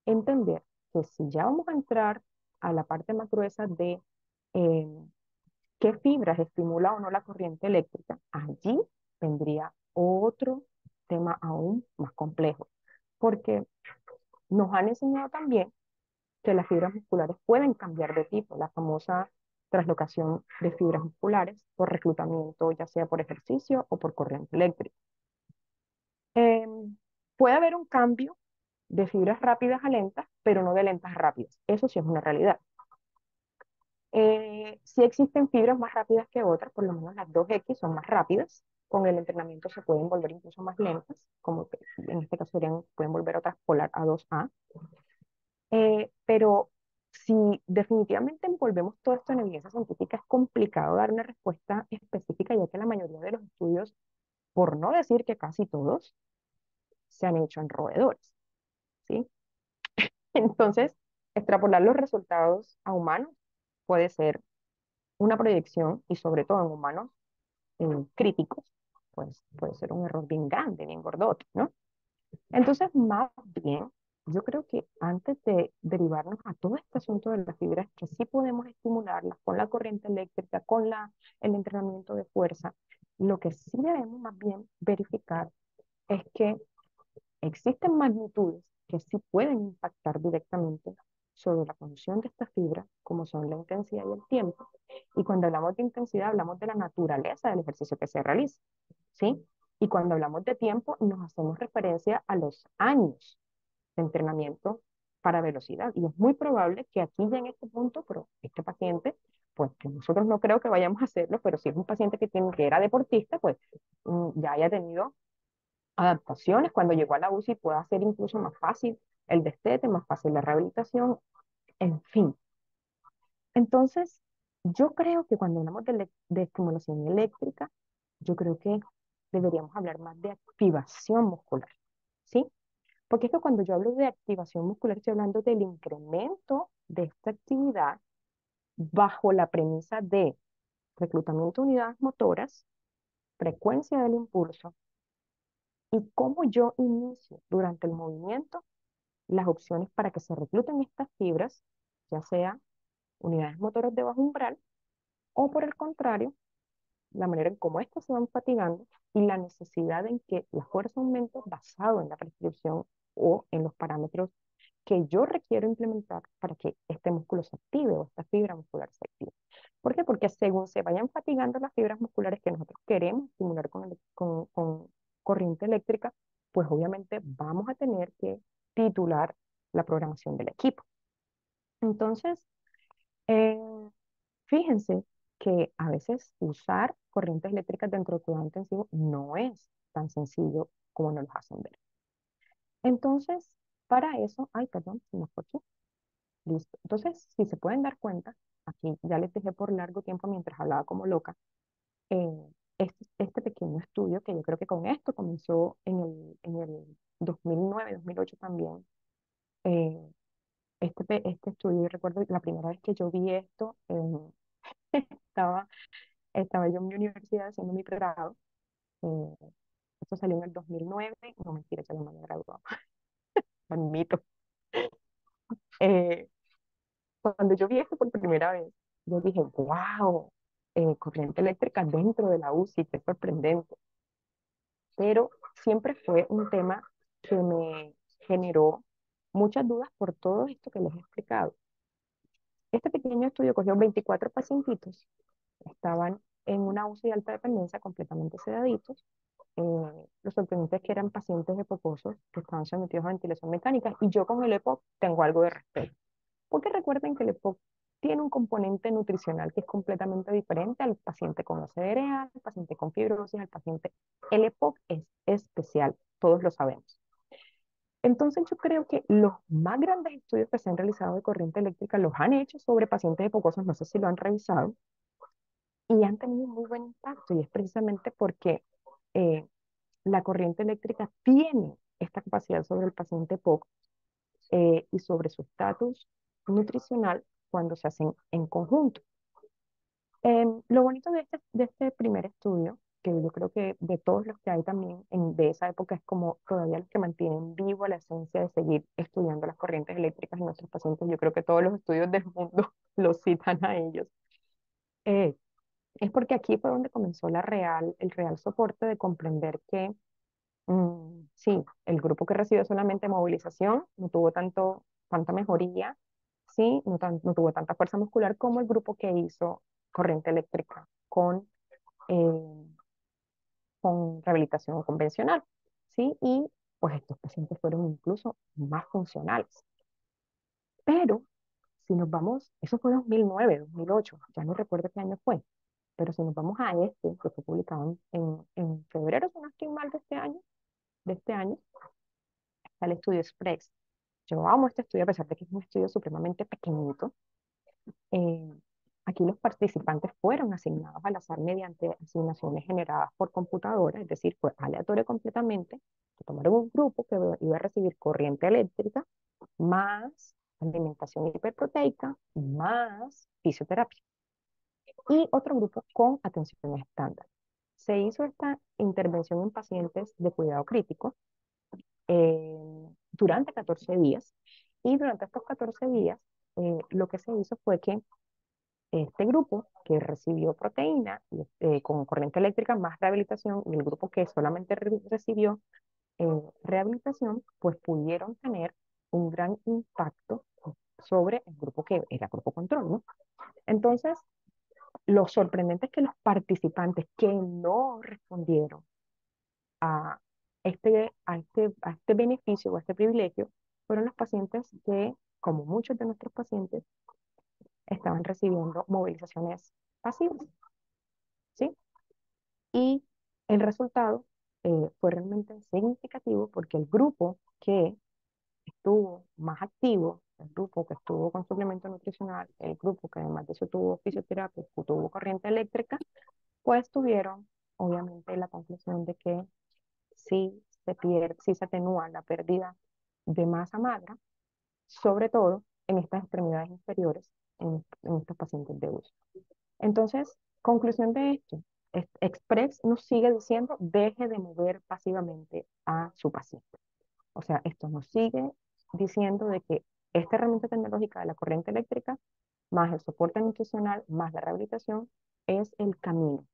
entender que si ya vamos a entrar a la parte más gruesa de eh, qué fibras estimula o no la corriente eléctrica, allí vendría otro tema aún más complejo, porque nos han enseñado también que las fibras musculares pueden cambiar de tipo, la famosa translocación de fibras musculares por reclutamiento, ya sea por ejercicio o por corriente eléctrica. Eh, Puede haber un cambio de fibras rápidas a lentas, pero no de lentas a rápidas. Eso sí es una realidad. Sí existen fibras más rápidas que otras, por lo menos las 2X son más rápidas. Con el entrenamiento se pueden volver incluso más lentas, como que en este caso pueden volver otras polar a 2A. Pero si definitivamente envolvemos todo esto en evidencia científica, es complicado dar una respuesta específica, ya que la mayoría de los estudios, por no decir que casi todos, se han hecho en roedores, ¿sí? Entonces, extrapolar los resultados a humanos puede ser una proyección y sobre todo en humanos críticos, pues puede ser un error bien grande, bien gordote, ¿no? Entonces, más bien, yo creo que antes de derivarnos a todo este asunto de las fibras, que sí podemos estimularlas con la corriente eléctrica, con el entrenamiento de fuerza, lo que sí debemos más bien verificar es que existen magnitudes que sí pueden impactar directamente sobre la función de estas fibras, como son la intensidad y el tiempo. Y cuando hablamos de intensidad, hablamos de la naturaleza del ejercicio que se realiza, ¿sí? Y cuando hablamos de tiempo, nos hacemos referencia a los años de entrenamiento para velocidad. Y es muy probable que aquí ya en este punto, pero este paciente, pues que nosotros no creo que vayamos a hacerlo, pero si es un paciente que era deportista, pues ya haya tenido adaptaciones. Cuando llegó a la UCI puede hacer incluso más fácil el destete, más fácil la rehabilitación, en fin. Entonces, yo creo que cuando hablamos de estimulación eléctrica, yo creo que deberíamos hablar más de activación muscular, ¿sí? Porque es que cuando yo hablo de activación muscular, estoy hablando del incremento de esta actividad bajo la premisa de reclutamiento de unidades motoras, frecuencia del impulso y cómo yo inicio durante el movimiento las opciones para que se recluten estas fibras, ya sea unidades motoras de bajo umbral o por el contrario, la manera en cómo estas se van fatigando y la necesidad en que la fuerza aumente basado en la prescripción o en los parámetros que yo requiero implementar para que este músculo se active o esta fibra muscular se active. ¿Por qué? Porque según se vayan fatigando las fibras musculares que nosotros queremos estimular con corriente eléctrica, pues obviamente vamos a tener que titular la programación del equipo. Entonces, eh, fíjense que a veces usar corrientes eléctricas dentro del cuidado intensivo no es tan sencillo como nos lo hacen ver. Entonces, para eso, ay, perdón, se me fue aquí. Listo. Entonces, si se pueden dar cuenta, aquí ya les dejé por largo tiempo mientras hablaba como loca, este pequeño estudio, que yo creo que con esto comenzó en el 2009, 2008 también, eh, este estudio, yo recuerdo la primera vez que yo vi esto, estaba, estaba yo en mi universidad haciendo mi pregrado, eh, esto salió en el 2009, no mentira, ya no me había graduado, admito. Eh, Cuando yo vi esto por primera vez, yo dije, wow, corriente eléctrica dentro de la UCI, qué sorprendente. Pero siempre fue un tema que me generó muchas dudas por todo esto que les he explicado. Este pequeño estudio cogió 24 pacientitos, estaban en una UCI de alta dependencia completamente sedaditos. Lo sorprendente es que eran pacientes epocosos que estaban sometidos a ventilación mecánica y yo con el EPOC tengo algo de respeto. Porque recuerden que el EPOC tiene un componente nutricional que es completamente diferente al paciente con SDRA, al paciente con fibrosis, al paciente. El EPOC es especial, todos lo sabemos. Entonces yo creo que los más grandes estudios que se han realizado de corriente eléctrica los han hecho sobre pacientes epocosos, no sé si lo han revisado, y han tenido muy buen impacto, y es precisamente porque eh, la corriente eléctrica tiene esta capacidad sobre el paciente EPOC y sobre su estatus nutricional cuando se hacen en conjunto. Lo bonito de este primer estudio, que yo creo que de todos los que hay también de esa época, es como todavía los que mantienen vivo la esencia de seguir estudiando las corrientes eléctricas en nuestros pacientes. Yo creo que todos los estudios del mundo los citan a ellos. Eh, es porque aquí fue donde comenzó el real soporte de comprender que sí, el grupo que recibió solamente movilización no tuvo tanta mejoría, sí, no tuvo tanta fuerza muscular como el grupo que hizo corriente eléctrica eh, con rehabilitación convencional, sí, y pues estos pacientes fueron incluso más funcionales. Pero si nos vamos, eso fue 2009, 2008, ya no recuerdo qué año fue, pero si nos vamos a este, que fue publicado en febrero, si no estoy mal, de este año, está el estudio Express. Yo amo este estudio a pesar de que es un estudio supremamente pequeñito. Eh, Aquí los participantes fueron asignados al azar mediante asignaciones generadas por computadora, es decir, fue aleatorio completamente. Tomaron un grupo que iba a recibir corriente eléctrica más alimentación hiperproteica más fisioterapia y otro grupo con atención estándar. Se hizo esta intervención en pacientes de cuidado crítico durante 14 días y durante estos 14 días lo que se hizo fue que este grupo que recibió proteína con corriente eléctrica más rehabilitación y el grupo que solamente recibió rehabilitación, pues pudieron tener un gran impacto sobre el grupo que era grupo control, ¿no? Entonces, lo sorprendente es que los participantes que no respondieron a a este beneficio o a este privilegio fueron los pacientes que, como muchos de nuestros pacientes, estaban recibiendo movilizaciones pasivas, ¿sí? Y el resultado fue realmente significativo porque el grupo que estuvo más activo, el grupo que estuvo con suplemento nutricional, el grupo que además de eso tuvo fisioterapia, tuvo corriente eléctrica, pues tuvieron obviamente la conclusión de que sí se atenúa la pérdida de masa magra, sobre todo en estas extremidades inferiores, en estos pacientes de uso. Entonces, conclusión de esto, Express nos sigue diciendo deje de mover pasivamente a su paciente. O sea, esto nos sigue diciendo de que esta herramienta tecnológica de la corriente eléctrica, más el soporte nutricional, más la rehabilitación, es el camino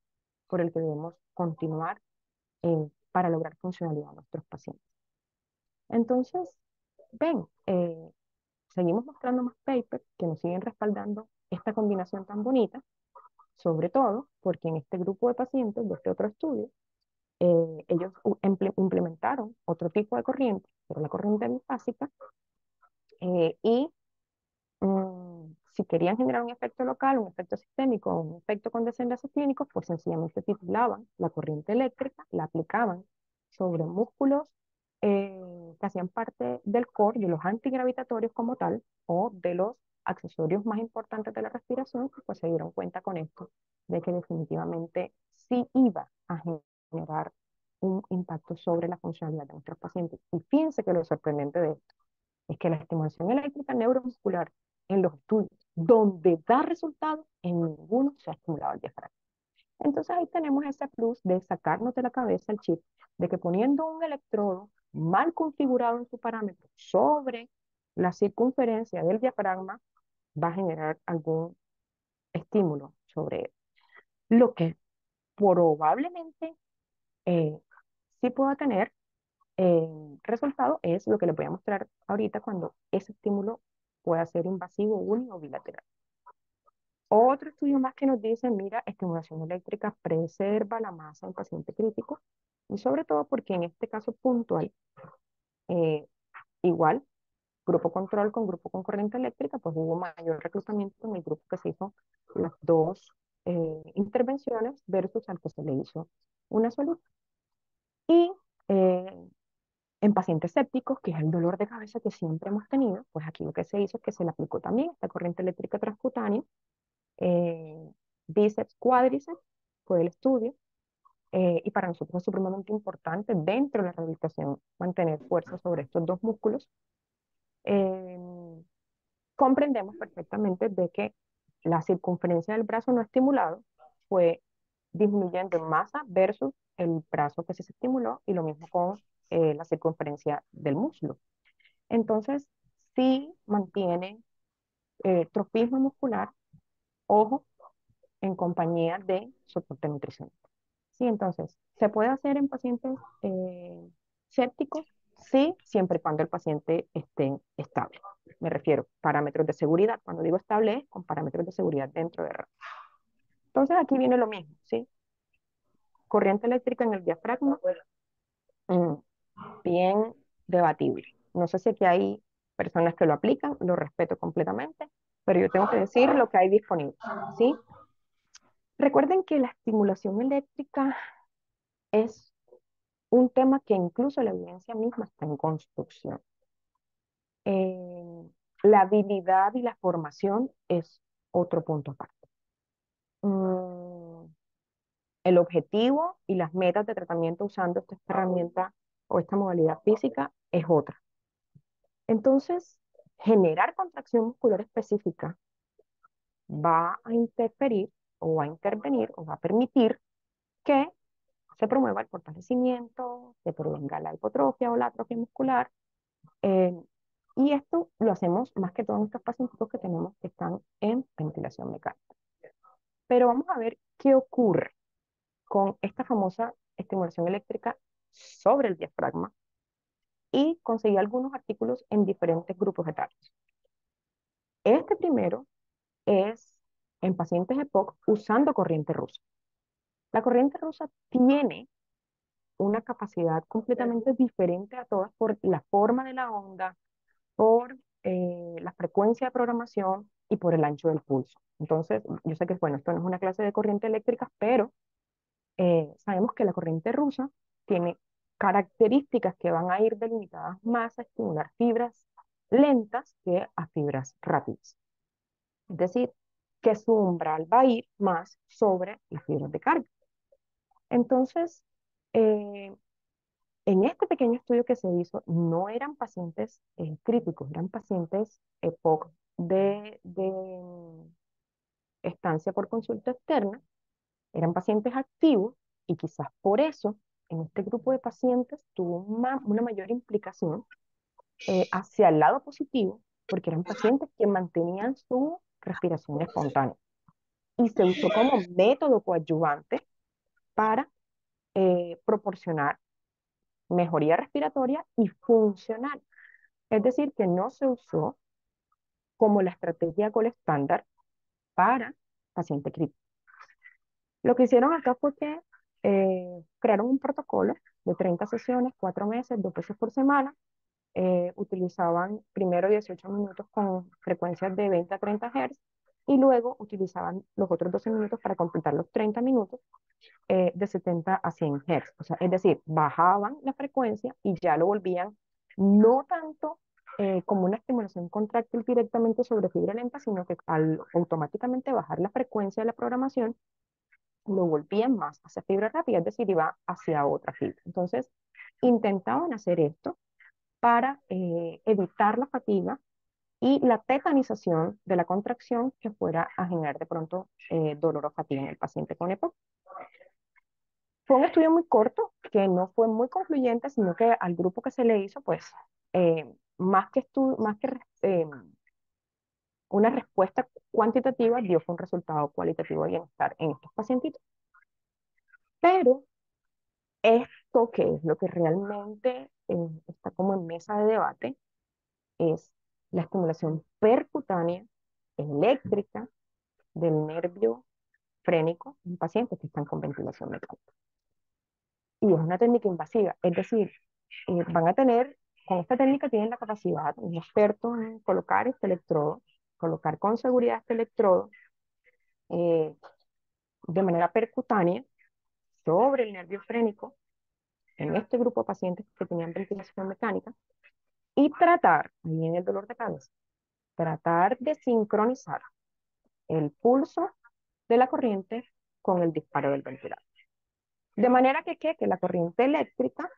por el que debemos continuar para lograr funcionalidad a nuestros pacientes. Entonces, ven, seguimos mostrando más papers que nos siguen respaldando esta combinación tan bonita, sobre todo porque en este grupo de pacientes de este otro estudio, ellos implementaron otro tipo de corriente, pero la corriente bifásica, y si querían generar un efecto local, un efecto sistémico, un efecto con desenlaces clínicos, pues sencillamente titulaban la corriente eléctrica, la aplicaban sobre músculos que hacían parte del core, de los antigravitatorios como tal, o de los accesorios más importantes de la respiración, pues se dieron cuenta con esto de que definitivamente sí iba a generar un impacto sobre la funcionalidad de nuestros pacientes. Y fíjense que lo sorprendente de esto es que la estimulación eléctrica neuromuscular en los estudios donde da resultados, en ninguno se ha estimulado el diafragma. Entonces ahí tenemos ese plus de sacarnos de la cabeza el chip de que poniendo un electrodo mal configurado en su parámetro sobre la circunferencia del diafragma va a generar algún estímulo sobre él. Lo que probablemente eh, sí pueda tener resultado es lo que les voy a mostrar ahorita cuando ese estímulo pueda ser invasivo, uni o bilateral. Otro estudio más que nos dice, mira, estimulación eléctrica preserva la masa en paciente crítico, y sobre todo porque en este caso puntual, eh, igual, grupo control con grupo con corriente eléctrica, pues hubo mayor reclutamiento en el grupo que se hizo las dos intervenciones versus al que se le hizo una sola. Y en pacientes sépticos, que es el dolor de cabeza que siempre hemos tenido, pues aquí lo que se hizo es que se le aplicó también esta corriente eléctrica transcutánea, eh, bíceps, cuádriceps, fue el estudio, y para nosotros es supremamente importante dentro de la rehabilitación mantener fuerza sobre estos dos músculos. Eh, comprendemos perfectamente de que la circunferencia del brazo no estimulado fue disminuyendo en masa versus el brazo que se estimuló y lo mismo con la circunferencia del muslo. Entonces, sí mantiene tropismo muscular, ojo, en compañía de soporte nutricional. Sí, entonces, ¿se puede hacer en pacientes sépticos? Sí, siempre y cuando el paciente esté estable. Me refiero parámetros de seguridad. Cuando digo estable es con parámetros de seguridad dentro de rango. Entonces, aquí viene lo mismo, ¿sí? Corriente eléctrica en el diafragma, mm, bien debatible. No sé si aquí hay personas que lo aplican, lo respeto completamente, pero yo tengo que decir lo que hay disponible, ¿sí? Recuerden que la estimulación eléctrica es un tema que incluso la evidencia misma está en construcción. Eh, la habilidad y la formación es otro punto aparte. Mm, el objetivo y las metas de tratamiento usando esta herramienta o esta modalidad física es otra. Entonces, generar contracción muscular específica va a interferir o va a intervenir o va a permitir que se promueva el fortalecimiento, se prevenga la hipotrofia o la atrofia muscular. eh, y esto lo hacemos más que todos estos pacientes que tenemos que están en ventilación mecánica. Pero vamos a ver qué ocurre con esta famosa estimulación eléctrica sobre el diafragma y conseguí algunos artículos en diferentes grupos etarios. Este primero es en pacientes EPOC usando corriente rusa. La corriente rusa tiene una capacidad completamente diferente a todas por la forma de la onda, por la frecuencia de programación y por el ancho del pulso. Entonces, yo sé que, bueno, esto no es una clase de corriente eléctrica, pero sabemos que la corriente rusa tiene características que van a ir delimitadas más a estimular fibras lentas que a fibras rápidas. Es decir, que su umbral va a ir más sobre las fibras de carga. Entonces, eh, en este pequeño estudio que se hizo, no eran pacientes críticos, eran pacientes EPOC de estancia por consulta externa, eran pacientes activos y quizás por eso en este grupo de pacientes tuvo una mayor implicación hacia el lado positivo, porque eran pacientes que mantenían su respiración espontánea y se usó como método coadyuvante para proporcionar mejoría respiratoria y funcional. Es decir, que no se usó como la estrategia gold estándar para paciente crítico. Lo que hicieron acá fue que crearon un protocolo de 30 sesiones, 4 meses, 2 veces por semana. Utilizaban primero 18 minutos con frecuencias de 20 a 30 Hz y luego utilizaban los otros 12 minutos para completar los 30 minutos de 70 a 100 Hz. O sea, es decir, bajaban la frecuencia y ya lo volvían no tanto como una estimulación contráctil directamente sobre fibra lenta, sino que al automáticamente bajar la frecuencia de la programación, lo volvían más hacia fibra rápida, es decir, iba hacia otra fibra. Entonces, intentaban hacer esto para evitar la fatiga y la tetanización de la contracción que fuera a generar de pronto dolor o fatiga en el paciente con EPOC. Fue un estudio muy corto que no fue muy concluyente, sino que al grupo que se le hizo, pues, más que una respuesta cuantitativa, dio fue un resultado cualitativo de bienestar en estos pacientitos. Pero esto que es lo que realmente está como en mesa de debate es la estimulación percutánea eléctrica del nervio frénico en pacientes que están con ventilación mecánica. Y es una técnica invasiva, es decir, van a tener, con esta técnica tienen la capacidad, un experto en colocar este electrodo, colocar con seguridad este electrodo eh, de manera percutánea sobre el nervio frénico en este grupo de pacientes que tenían ventilación mecánica y tratar, ahí viene el dolor de cabeza, tratar de sincronizar el pulso de la corriente con el disparo del ventilador. De manera que la corriente eléctrica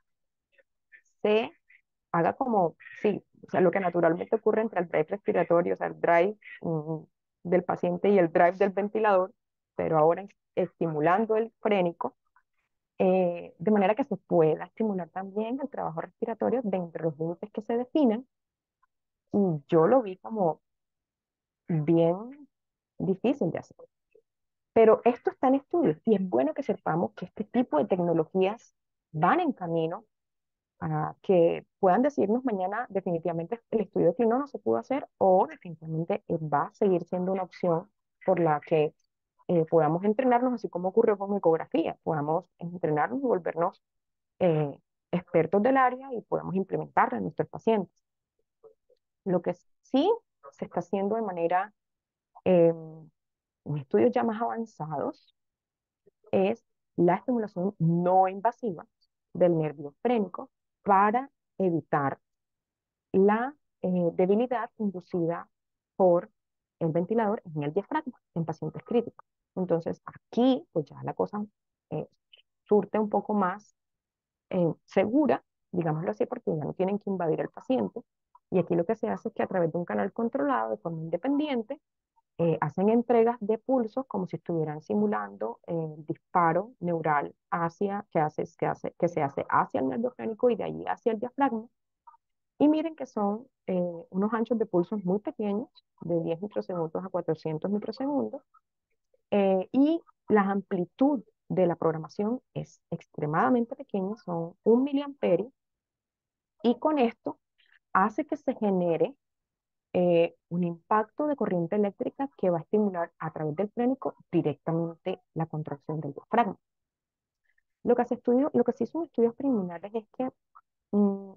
se haga como, sí, o sea, lo que naturalmente ocurre entre el drive respiratorio, o sea, el drive del paciente y el drive del ventilador, pero ahora estimulando el frénico, de manera que se pueda estimular también el trabajo respiratorio dentro de los límites que se definen. Y yo lo vi como bien difícil de hacer. Pero esto está en estudios y es bueno que sepamos que este tipo de tecnologías van en camino a que puedan decirnos mañana definitivamente el estudio clínico no se pudo hacer o definitivamente va a seguir siendo una opción por la que podamos entrenarnos, así como ocurrió con ecografía, podamos entrenarnos y volvernos eh, expertos del área y podamos implementarla en nuestros pacientes. Lo que sí se está haciendo de manera, en estudios ya más avanzados, es la estimulación no invasiva del nervio frénico para evitar la debilidad inducida por el ventilador en el diafragma en pacientes críticos. Entonces, aquí, pues ya la cosa eh, surte un poco más segura, digámoslo así, porque ya no tienen que invadir el paciente. Y aquí lo que se hace es que a través de un canal controlado de forma independiente, hacen entregas de pulsos como si estuvieran simulando el disparo neural que se hace hacia el nervio frénico y de allí hacia el diafragma. Y miren que son unos anchos de pulsos muy pequeños, de 10 microsegundos a 400 microsegundos, y la amplitud de la programación es extremadamente pequeña, son 1 miliamperio, y con esto hace que se genere un impacto de corriente eléctrica que va a estimular a través del frénico directamente la contracción del diafragma. Lo que se hizo en estudios preliminares es que mm,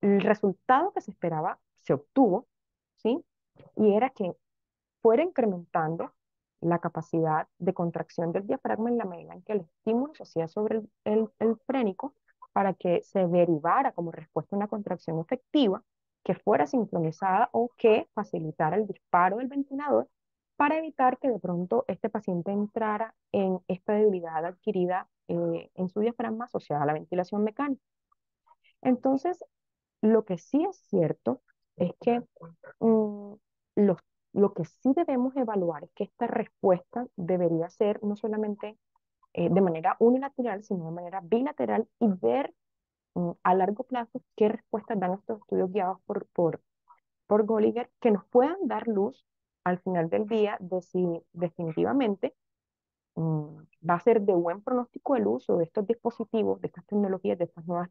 el resultado que se esperaba se obtuvo, ¿sí? Y era que fuera incrementando la capacidad de contracción del diafragma en la medida en que el estímulo se hacía sobre el frénico para que se derivara como respuesta una contracción efectiva que fuera sincronizada o que facilitara el disparo del ventilador para evitar que de pronto este paciente entrara en esta debilidad adquirida en su diafragma asociada a la ventilación mecánica. Entonces, lo que sí es cierto es que mm, los- lo que sí debemos evaluar es que esta respuesta debería ser no solamente de manera unilateral, sino de manera bilateral y ver a largo plazo qué respuestas dan estos estudios guiados por Golliger que nos puedan dar luz al final del día de si definitivamente va a ser de buen pronóstico el uso de estos dispositivos, de estas tecnologías, de estas nuevas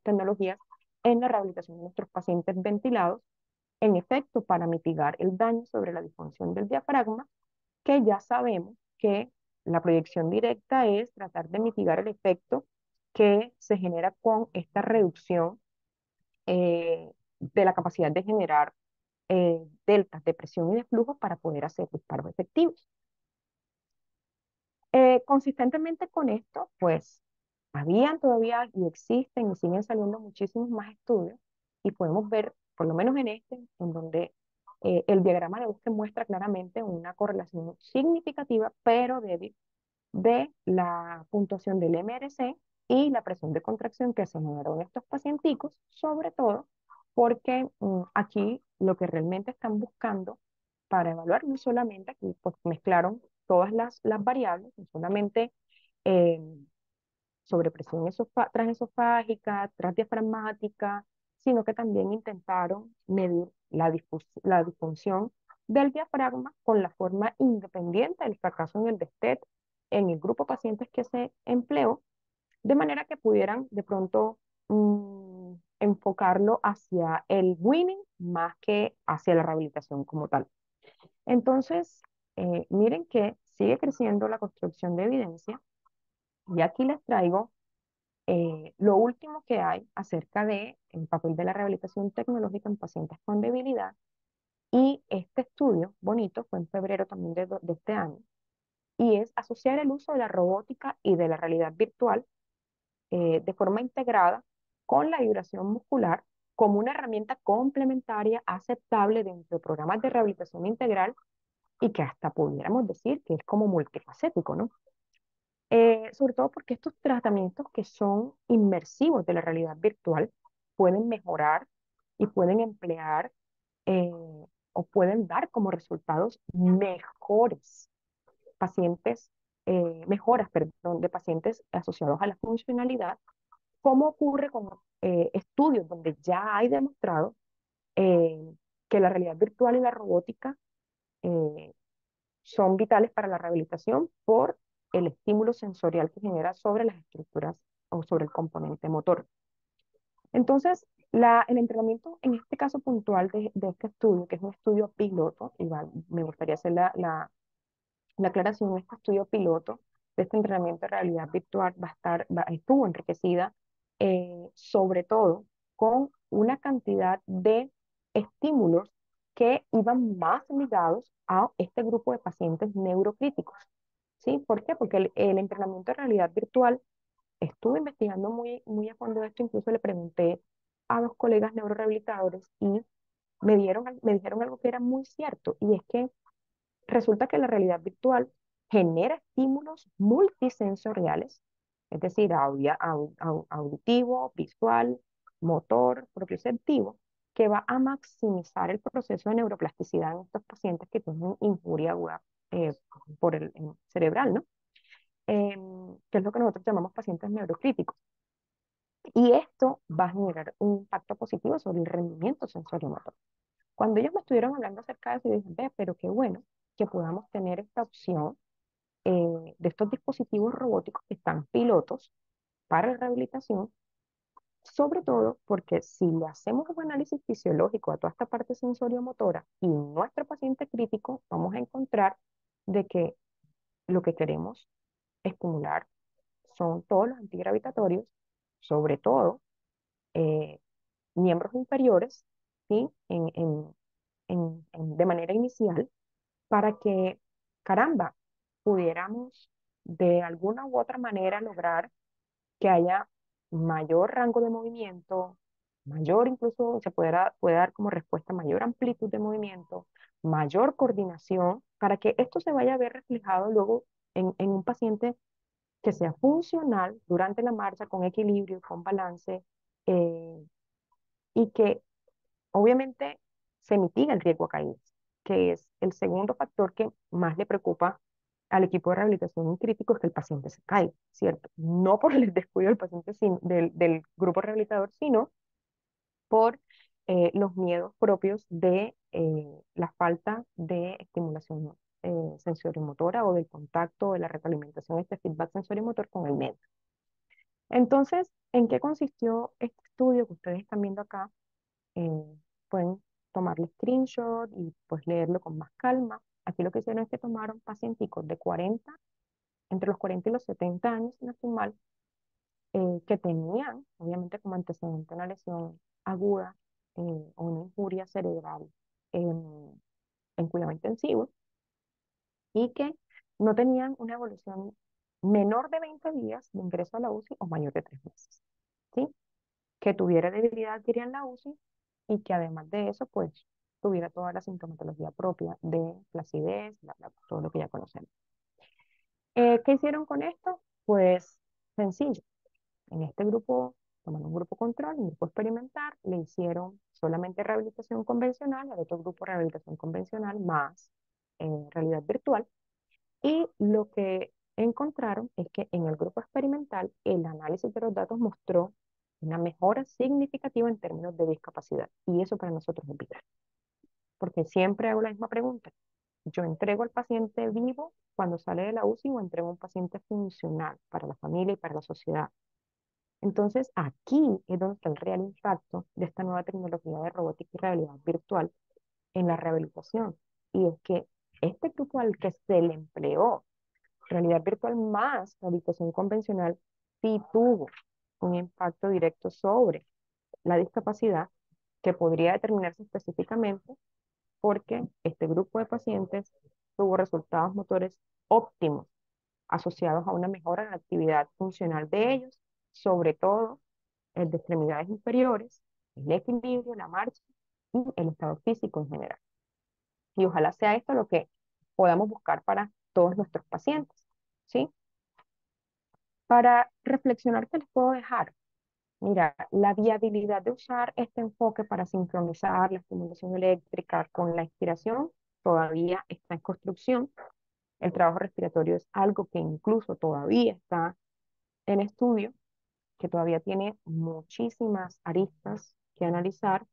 tecnologías en la rehabilitación de nuestros pacientes ventilados, en efecto para mitigar el daño sobre la disfunción del diafragma, que ya sabemos que la proyección directa es tratar de mitigar el efecto que se genera con esta reducción de la capacidad de generar deltas de presión y de flujo para poder hacer disparos efectivos. Consistentemente con esto, pues habían todavía y existen y siguen saliendo muchísimos más estudios y podemos ver, por lo menos en este, en donde el diagrama de Bosque muestra claramente una correlación significativa, pero débil, de la puntuación del MRC y la presión de contracción que se generó en estos pacienticos, sobre todo porque aquí lo que realmente están buscando para evaluar, no solamente aquí, pues mezclaron todas las variables, no solamente eh, sobre presión transesofágica, transdiafragmática, sino que también intentaron medir la disfunción del diafragma con la forma independiente del fracaso en el DESTET en el grupo de pacientes que se empleó, de manera que pudieran de pronto enfocarlo hacia el winning más que hacia la rehabilitación como tal. Entonces, miren que sigue creciendo la construcción de evidencia y aquí les traigo lo último que hay acerca de el papel de la rehabilitación tecnológica en pacientes con debilidad. Y este estudio, bonito, fue en febrero también de este año, y es asociar el uso de la robótica y de la realidad virtual de forma integrada con la vibración muscular como una herramienta complementaria aceptable dentro de programas de rehabilitación integral y que hasta pudiéramos decir que es como multifacético, ¿no? Sobre todo porque estos tratamientos que son inmersivos de la realidad virtual pueden mejorar y pueden emplear eh, o pueden dar como resultados mejores pacientes, mejoras, perdón, de pacientes asociados a la funcionalidad, como ocurre con estudios donde ya hay demostrado eh, que la realidad virtual y la robótica eh, son vitales para la rehabilitación por el estímulo sensorial que genera sobre las estructuras o sobre el componente motor. Entonces, el entrenamiento en este caso puntual de este estudio, que es un estudio piloto, y me gustaría hacer la aclaración, este estudio piloto de este entrenamiento de realidad virtual estuvo enriquecida sobre todo con una cantidad de estímulos que iban más ligados a este grupo de pacientes neurocríticos. ¿Sí? ¿Por qué? Porque el entrenamiento de realidad virtual, estuve investigando muy, muy a fondo esto, incluso le pregunté a dos colegas neurorehabilitadores y me dijeron algo que era muy cierto, y es que resulta que la realidad virtual genera estímulos multisensoriales, es decir, auditivo, visual, motor, propioceptivo, que va a maximizar el proceso de neuroplasticidad en estos pacientes que tienen injuria aguda por cerebral, ¿no? Que es lo que nosotros llamamos pacientes neurocríticos. Y esto va a generar un impacto positivo sobre el rendimiento sensoriomotor. Cuando ellos me estuvieron hablando acerca de eso, yo dije, ve, pero qué bueno que podamos tener esta opción de estos dispositivos robóticos que están pilotos para la rehabilitación, sobre todo porque si le hacemos un análisis fisiológico a toda esta parte sensoriomotora y nuestro paciente crítico, vamos a encontrar de que lo que queremos estimular son todos los antigravitatorios, sobre todo eh, miembros inferiores, ¿sí? De manera inicial, para que, caramba, pudiéramos de alguna u otra manera lograr que haya mayor rango de movimiento, mayor incluso puede dar como respuesta mayor amplitud de movimiento, mayor coordinación, para que esto se vaya a ver reflejado luego en un paciente que sea funcional durante la marcha, con equilibrio, con balance, eh, y que obviamente se mitiga el riesgo a caídas, que es el segundo factor que más le preocupa al equipo de rehabilitación crítico, es que el paciente se caiga, ¿cierto? No por el descuido del paciente del grupo rehabilitador, sino por los miedos propios de la falta de estimulación sensorimotora o del contacto, de la retroalimentación, este feedback sensorimotor con el medio. Entonces, ¿en qué consistió este estudio que ustedes están viendo acá? eh, Pueden tomarle screenshot y pues leerlo con más calma. Aquí lo que hicieron es que tomaron pacienticos de 40, entre los 40 y los 70 años, si no estoy mal, que tenían, obviamente, como antecedente una lesión aguda o una injuria cerebral en cuidado intensivo, y que no tenían una evolución menor de 20 días de ingreso a la UCI o mayor de 3 meses, ¿sí? Que tuviera debilidad adquirida en la UCI y que además de eso, pues, tuviera toda la sintomatología propia de flacidez, todo lo que ya conocemos. ¿Qué hicieron con esto? Pues sencillo. En este grupo, tomaron un grupo control, un grupo experimental, le hicieron solamente rehabilitación convencional, al otro grupo rehabilitación convencional más realidad virtual. Y lo que encontraron es que en el grupo experimental el análisis de los datos mostró una mejora significativa en términos de discapacidad. Y eso para nosotros es vital, porque siempre hago la misma pregunta. Yo entrego al paciente vivo cuando sale de la UCI o entrego a un paciente funcional para la familia y para la sociedad. Entonces, aquí es donde está el real impacto de esta nueva tecnología de robótica y realidad virtual en la rehabilitación. Y es que este grupo al que se le empleó realidad virtual más rehabilitación convencional sí tuvo un impacto directo sobre la discapacidad que podría determinarse específicamente porque este grupo de pacientes tuvo resultados motores óptimos asociados a una mejora en la actividad funcional de ellos, sobre todo el de extremidades inferiores, el equilibrio, la marcha y el estado físico en general. Y ojalá sea esto lo que podamos buscar para todos nuestros pacientes, ¿sí? Para reflexionar, ¿qué les puedo dejar? Mira, la viabilidad de usar este enfoque para sincronizar la estimulación eléctrica con la inspiración todavía está en construcción. El trabajo respiratorio es algo que incluso todavía está en estudio, que todavía tiene muchísimas aristas que analizar,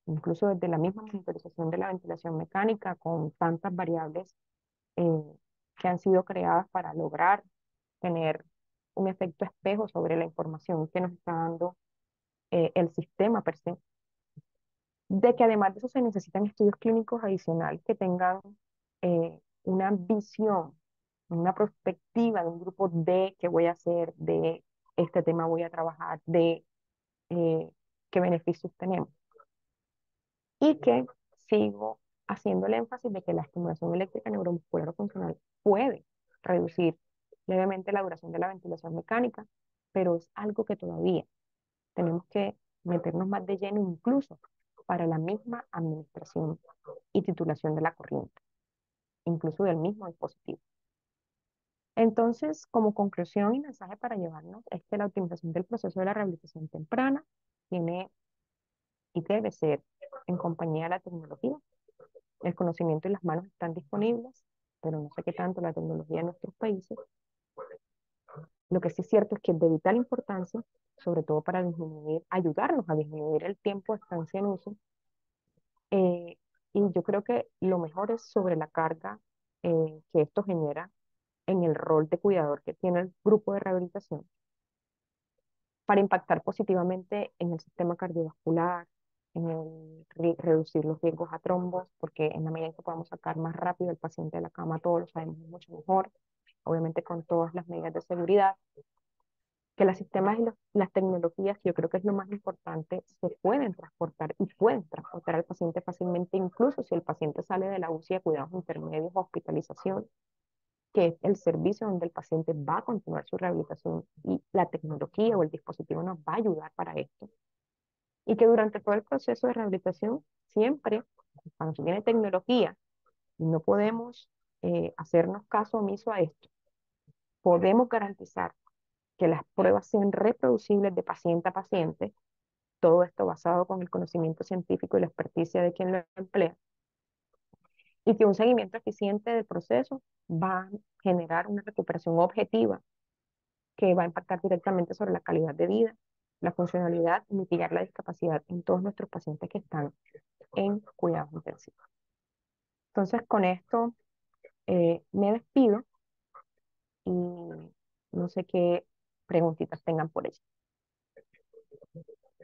incluso desde la misma monitorización de la ventilación mecánica, con tantas variables eh, que han sido creadas para lograr tener un efecto espejo sobre la información que nos está dando el sistema per se, de que además de eso se necesitan estudios clínicos adicionales que tengan una visión, una perspectiva de un grupo de qué voy a hacer, de este tema voy a trabajar, de qué beneficios tenemos. Y que sigo haciendo el énfasis de que la estimulación eléctrica neuromuscular o funcional puede reducir levemente la duración de la ventilación mecánica, pero es algo que todavía tenemos que meternos más de lleno incluso para la misma administración y titulación de la corriente, incluso del mismo dispositivo. Entonces, como conclusión y mensaje para llevarnos, es que la optimización del proceso de la rehabilitación temprana tiene y debe ser en compañía de la tecnología. El conocimiento y las manos están disponibles, pero no sé qué tanto la tecnología en nuestros países. Lo que sí es cierto es que es de vital importancia, sobre todo para disminuir, ayudarnos a disminuir el tiempo de estancia en uso. eh, y yo creo que lo mejor es sobre la carga que esto genera en el rol de cuidador que tiene el grupo de rehabilitación para impactar positivamente en el sistema cardiovascular, en el reducir los riesgos a trombos, porque en la medida en que podamos sacar más rápido al paciente de la cama, todos lo sabemos mucho mejor, obviamente con todas las medidas de seguridad, que los sistemas y las tecnologías, que yo creo que es lo más importante, se pueden transportar y pueden transportar al paciente fácilmente, incluso si el paciente sale de la UCI a cuidados intermedios o hospitalización, que es el servicio donde el paciente va a continuar su rehabilitación y la tecnología o el dispositivo nos va a ayudar para esto. Y que durante todo el proceso de rehabilitación, siempre, cuando se tiene tecnología, no podemos hacernos caso omiso a esto. Podemos garantizar que las pruebas sean reproducibles de paciente a paciente, todo esto basado con el conocimiento científico y la experticia de quien lo emplea, y que un seguimiento eficiente del proceso va a generar una recuperación objetiva que va a impactar directamente sobre la calidad de vida, la funcionalidad y mitigar la discapacidad en todos nuestros pacientes que están en cuidados intensivos. Entonces, con esto me despido y no sé qué preguntitas tengan por ello.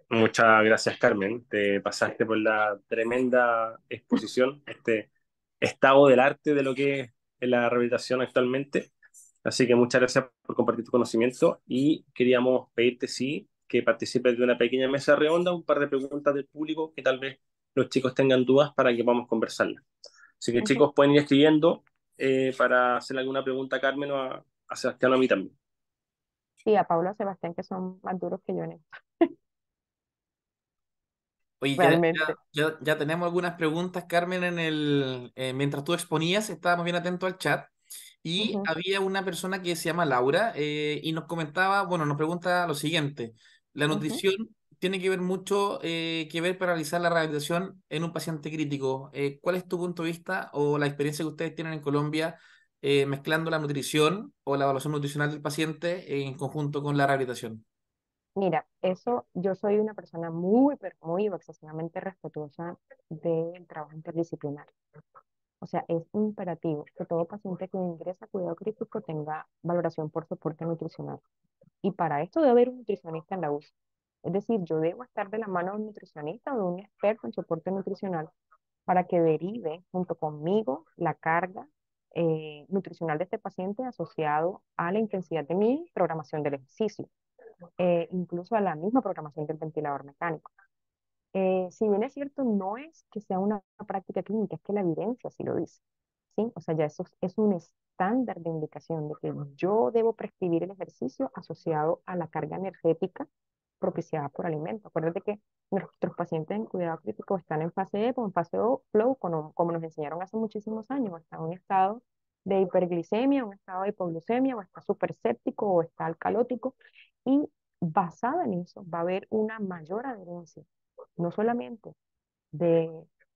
Muchas gracias, Carmen. Te pasaste por la tremenda exposición, este estado del arte de lo que es la rehabilitación actualmente. Así que muchas gracias por compartir tu conocimiento y queríamos pedirte, sí, que participes de una pequeña mesa redonda, un par de preguntas del público que tal vez los chicos tengan dudas para que podamos conversarlas. Así que Okay. chicos pueden ir escribiendo para hacer alguna pregunta a Carmen a Sebastián, a mí también. Sí, a Pablo y a Sebastián, que son más duros que yo en esto, Oye, realmente. ya tenemos algunas preguntas, Carmen, mientras tú exponías, estábamos bien atentos al chat y Ujú, había una persona que se llama Laura y nos comentaba, bueno, nos pregunta lo siguiente, la ujú. nutrición tiene que ver mucho que ver para realizar la rehabilitación en un paciente crítico. ¿Cuál es tu punto de vista o la experiencia que ustedes tienen en Colombia mezclando la nutrición o la evaluación nutricional del paciente en conjunto con la rehabilitación? Mira, eso, yo soy una persona muy, pero muy excesivamente respetuosa del trabajo interdisciplinario. O sea, es imperativo que todo paciente que ingresa a cuidado crítico tenga valoración por soporte nutricional. Y para esto debe haber un nutricionista en la UCI. Es decir, yo debo estar de la mano de un nutricionista o de un experto en soporte nutricional para que derive junto conmigo la carga nutricional de este paciente asociado a la intensidad de mi programación del ejercicio, incluso a la misma programación del ventilador mecánico. Si bien es cierto, no es que sea una práctica clínica, es que la evidencia sí lo dice, ¿sí? O sea, ya eso es un estándar de indicación de que yo debo prescribir el ejercicio asociado a la carga energética propiciada por alimento. Acuérdate que nuestros pacientes en cuidado crítico están en fase EPO, en fase O, flow, como nos enseñaron hace muchísimos años, está en un estado de hiperglicemia, un estado de hipoglucemia, o está superséptico, o está alcalótico, y basada en eso va a haber una mayor adherencia no solamente de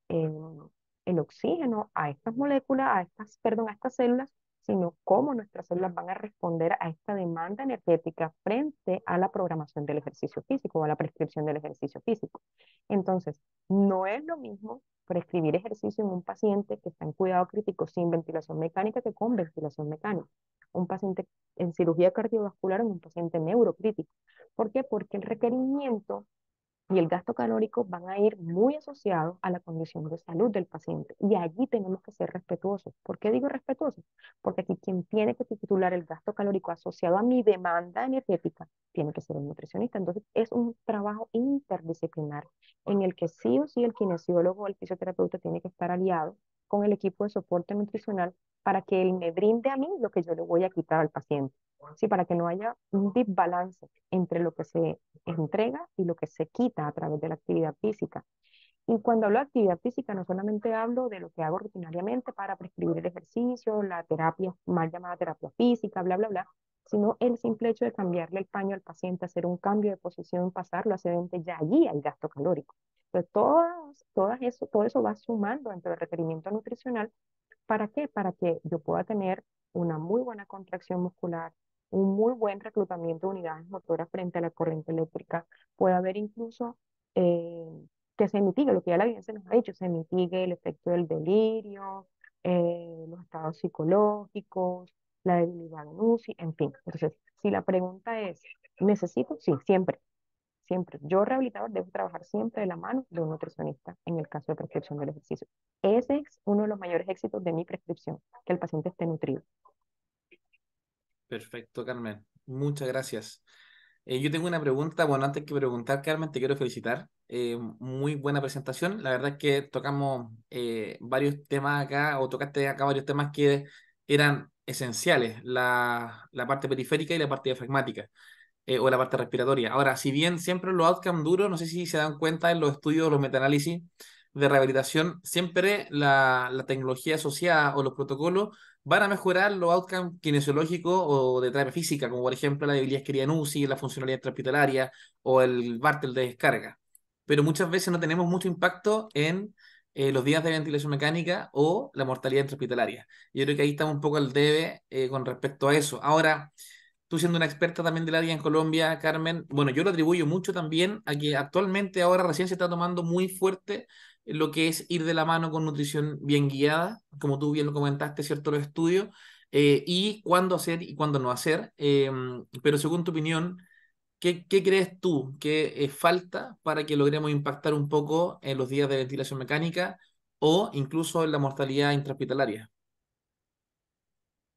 el oxígeno a estas moléculas, perdón, a estas células, sino cómo nuestras células van a responder a esta demanda energética frente a la programación del ejercicio físico o a la prescripción del ejercicio físico. Entonces, no es lo mismo prescribir ejercicio en un paciente que está en cuidado crítico sin ventilación mecánica que con ventilación mecánica. Un paciente en cirugía cardiovascular o un paciente neurocrítico. ¿Por qué? Porque el requerimiento y el gasto calórico van a ir muy asociados a la condición de salud del paciente. Y allí tenemos que ser respetuosos. ¿Por qué digo respetuosos? Porque aquí quien tiene que titular el gasto calórico asociado a mi demanda energética tiene que ser un nutricionista. Entonces es un trabajo interdisciplinar en el que sí o sí el kinesiólogo o el fisioterapeuta tiene que estar aliado con el equipo de soporte nutricional para que él me brinde a mí lo que yo le voy a quitar al paciente. Sí, para que no haya un desbalance entre lo que se entrega y lo que se quita a través de la actividad física. Y cuando hablo de actividad física, no solamente hablo de lo que hago rutinariamente para prescribir el ejercicio, la terapia, mal llamada terapia física, bla, bla, bla, sino el simple hecho de cambiarle el paño al paciente, hacer un cambio de posición, pasarlo hacia sedente, ya allí hay gasto calórico. Entonces, todo eso va sumando dentro del requerimiento nutricional. ¿Para qué? Para que yo pueda tener una muy buena contracción muscular, un muy buen reclutamiento de unidades motoras frente a la corriente eléctrica. Puede haber incluso eh, que se mitigue, lo que ya la evidencia nos ha dicho, se mitigue el efecto del delirio, los estados psicológicos, la debilidad en UCI, en fin. Entonces, si la pregunta es, ¿necesito? Sí, siempre. Siempre. Yo, rehabilitador, debo trabajar siempre de la mano de un nutricionista en el caso de prescripción del ejercicio. Ese es uno de los mayores éxitos de mi prescripción, que el paciente esté nutrido. Perfecto, Carmen. Muchas gracias. Yo tengo una pregunta. Bueno, antes que preguntar, Carmen, te quiero felicitar. Muy buena presentación. La verdad es que tocamos varios temas acá, o tocaste acá varios temas que eran esenciales, la parte periférica y la parte diafragmática, o la parte respiratoria. Ahora, si bien siempre los outcomes duros, no sé si se dan cuenta en los estudios, los metaanálisis de rehabilitación, siempre la tecnología asociada o los protocolos van a mejorar los outcomes kinesiológicos o de terapia física, como por ejemplo la debilidad isquemia en UCI, la funcionalidad intrahospitalaria o el Bartel de descarga. Pero muchas veces no tenemos mucho impacto en los días de ventilación mecánica o la mortalidad intrahospitalaria. Yo creo que ahí estamos un poco al debe con respecto a eso. Ahora, tú siendo una experta también del área en Colombia, Carmen, bueno, yo lo atribuyo mucho también a que actualmente ahora recién se está tomando muy fuerte lo que es ir de la mano con nutrición bien guiada, como tú bien lo comentaste, ¿cierto? Los estudios, y cuándo hacer y cuándo no hacer. Pero según tu opinión, ¿qué crees tú que falta para que logremos impactar un poco en los días de ventilación mecánica o incluso en la mortalidad intrahospitalaria?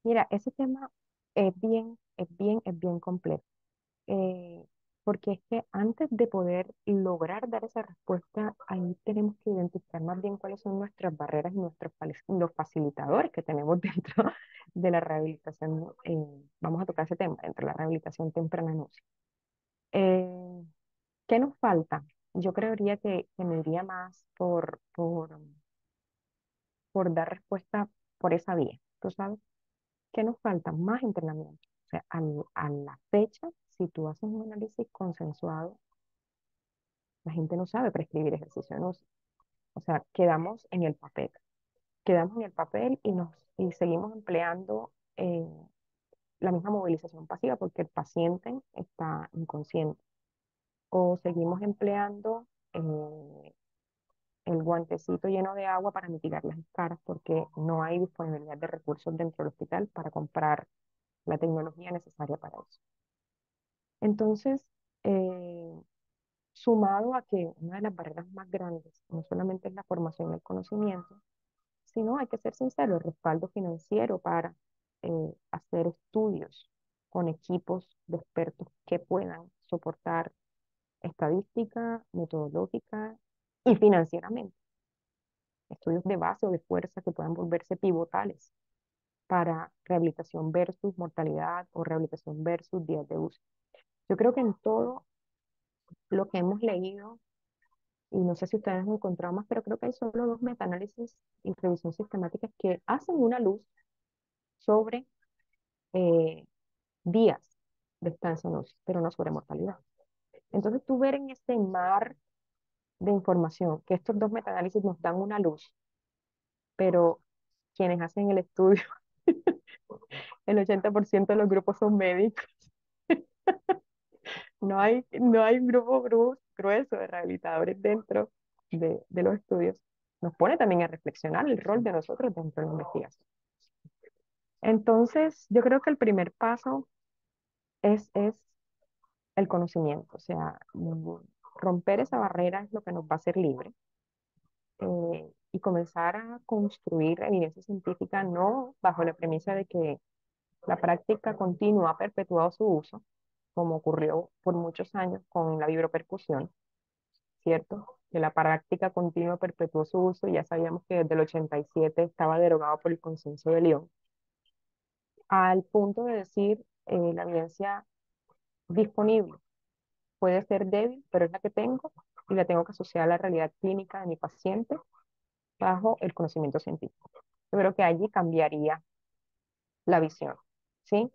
Mira, ese tema es bien complejo. Eh, porque es que antes de poder lograr dar esa respuesta, ahí tenemos que identificar más bien cuáles son nuestras barreras y los facilitadores que tenemos dentro de la rehabilitación. Vamos a tocar ese tema, dentro de la rehabilitación temprana en UCI. Eh, ¿Qué nos falta? Yo creería que me iría más por dar respuesta por esa vía. ¿Tú sabes? ¿Qué nos falta? Más entrenamiento. O sea, a la fecha, si tú haces un análisis consensuado, la gente no sabe prescribir ejercicio, ¿no? O sea, quedamos en el papel y seguimos empleando la misma movilización pasiva porque el paciente está inconsciente. O seguimos empleando el guantecito lleno de agua para mitigar las escaras porque no hay disponibilidad de recursos dentro del hospital para comprar la tecnología necesaria para eso. Entonces, eh, sumado a que una de las barreras más grandes no solamente es la formación y el conocimiento, sino hay que ser sincero, el respaldo financiero para hacer estudios con equipos de expertos que puedan soportar estadística, metodológica y financieramente. Estudios de base o de fuerza que puedan volverse pivotales para rehabilitación versus mortalidad o rehabilitación versus días de uso. Yo creo que en todo lo que hemos leído, y no sé si ustedes han encontrado más, pero creo que hay solo dos metaanálisis y revisión sistemática que hacen una luz sobre eh, días de estancia en UCI, pero no sobre mortalidad. Entonces, tú ver en este mar de información que estos dos metaanálisis nos dan una luz, pero quienes hacen el estudio, el 80% de los grupos son médicos. No hay grupo grueso de rehabilitadores dentro de los estudios. Nos pone también a reflexionar el rol de nosotros dentro de la investigación. Entonces, yo creo que el primer paso es el conocimiento, o sea, romper esa barrera es lo que nos va a hacer libres y comenzar a construir evidencia científica no bajo la premisa de que la práctica continua ha perpetuado su uso, como ocurrió por muchos años con la vibropercusión, ¿cierto? Que la práctica continua perpetuó su uso y ya sabíamos que desde el 87 estaba derogado por el Consenso de Lyon, al punto de decir la evidencia disponible puede ser débil, pero es la que tengo y la tengo que asociar a la realidad clínica de mi paciente bajo el conocimiento científico. Yo creo que allí cambiaría la visión, ¿sí?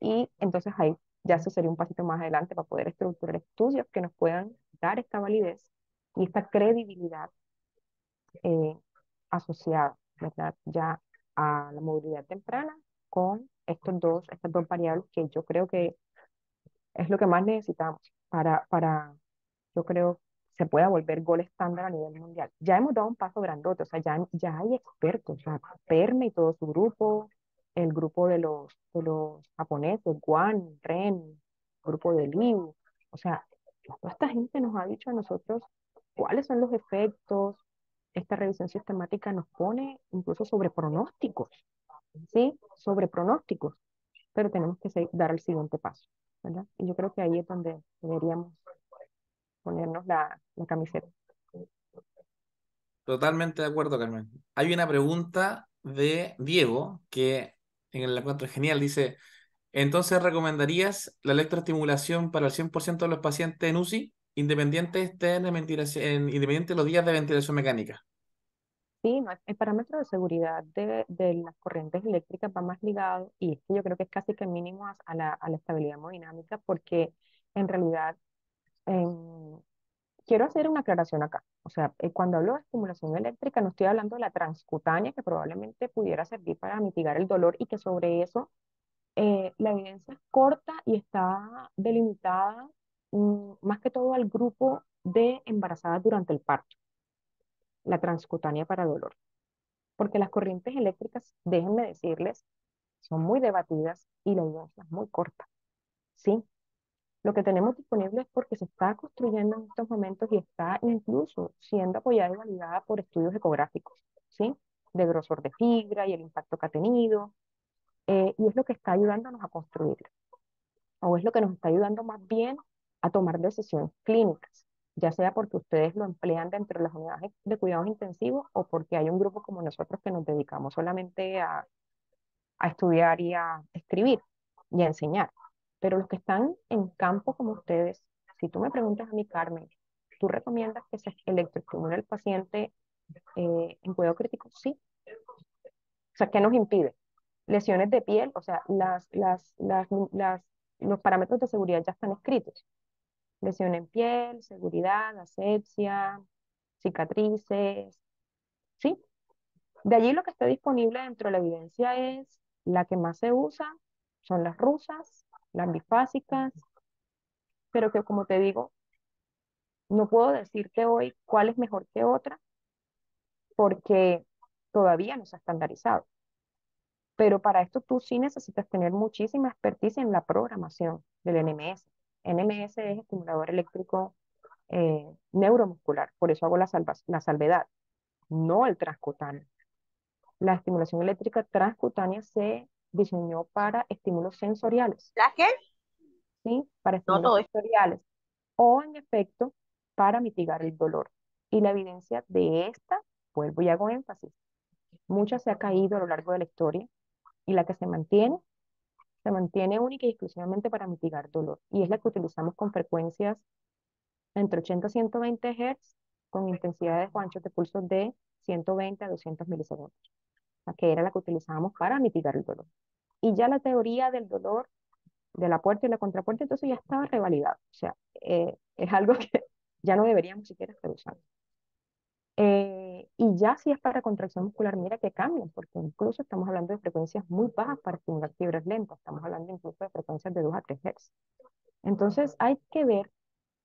Y entonces ahí ya se sería un pasito más adelante para poder estructurar estudios que nos puedan dar esta validez y esta credibilidad eh, asociada, ¿verdad? Ya a la movilidad temprana con estas dos variables que yo creo que es lo que más necesitamos para yo creo, se pueda volver gol estándar a nivel mundial. Ya hemos dado un paso grandote, o sea, ya hay expertos, o sea, Perme y todo su grupo, el grupo de los japoneses, Guan, Ren, grupo de Liu, o sea, toda esta gente nos ha dicho a nosotros cuáles son los efectos. Esta revisión sistemática nos pone incluso sobre pronósticos, ¿sí? Sobre pronósticos, pero tenemos que dar el siguiente paso, ¿verdad? Y yo creo que ahí es donde deberíamos ponernos la camiseta. Totalmente de acuerdo, Carmen. Hay una pregunta de Diego que en la encuentro genial. Dice, entonces, ¿recomendarías la electroestimulación para el 100% de los pacientes en UCI, independiente estén independiente de los días de ventilación mecánica? Sí, no, el parámetro de seguridad de las corrientes eléctricas va más ligado, y es que yo creo que es casi que mínimo a la estabilidad hemodinámica, porque en realidad em, quiero hacer una aclaración acá. O sea, cuando hablo de estimulación eléctrica, no estoy hablando de la transcutánea, que probablemente pudiera servir para mitigar el dolor y que sobre eso la evidencia es corta y está delimitada más que todo al grupo de embarazadas durante el parto, la transcutánea para dolor. Porque las corrientes eléctricas, déjenme decirles, son muy debatidas y la evidencia es muy corta. Sí, lo que tenemos disponible es porque se está construyendo en estos momentos y está incluso siendo apoyada y validada por estudios ecográficos, ¿sí? De grosor de fibra y el impacto que ha tenido, y es lo que está ayudándonos a construir, o es lo que nos está ayudando más bien a tomar decisiones clínicas, ya sea porque ustedes lo emplean dentro de las unidades de cuidados intensivos o porque hay un grupo como nosotros que nos dedicamos solamente a estudiar y a escribir y a enseñar. Pero los que están en campo como ustedes, si tú me preguntas a mí, Carmen, ¿tú recomiendas que se electroestimule al paciente en cuidado crítico? Sí. O sea, ¿qué nos impide? Lesiones de piel, o sea, los parámetros de seguridad ya están escritos. Lesión en piel, seguridad, asepsia, cicatrices, ¿sí? De allí lo que está disponible dentro de la evidencia es la que más se usa, son las rusas, las bifásicas, pero que como te digo, no puedo decirte hoy cuál es mejor que otra porque todavía no se ha estandarizado. Pero para esto tú sí necesitas tener muchísima expertise en la programación del NMS. NMS es estimulador eléctrico neuromuscular, por eso hago la salvedad, no el transcutáneo. La estimulación eléctrica transcutánea se diseñó para estímulos sensoriales, ¿La qué? ¿sí? Para No estímulos todo eso. sensoriales o en efecto para mitigar el dolor. Y la evidencia de esta, vuelvo y hago énfasis, mucha se ha caído a lo largo de la historia y la que se mantiene única y exclusivamente para mitigar dolor. Y es la que utilizamos con frecuencias entre 80 y 120 Hz con intensidades o anchos de pulso de 120 a 200 milisegundos, o sea, que era la que utilizábamos para mitigar el dolor. Y ya la teoría del dolor, de la puerta y la contrapuerta, entonces ya estaba revalidada. O sea, es algo que ya no deberíamos siquiera estar usando. Y ya si es para contracción muscular, mira que cambian, porque incluso estamos hablando de frecuencias muy bajas para estimular fibras lentas, estamos hablando incluso de frecuencias de 2 a 3 Hz. Entonces hay que ver,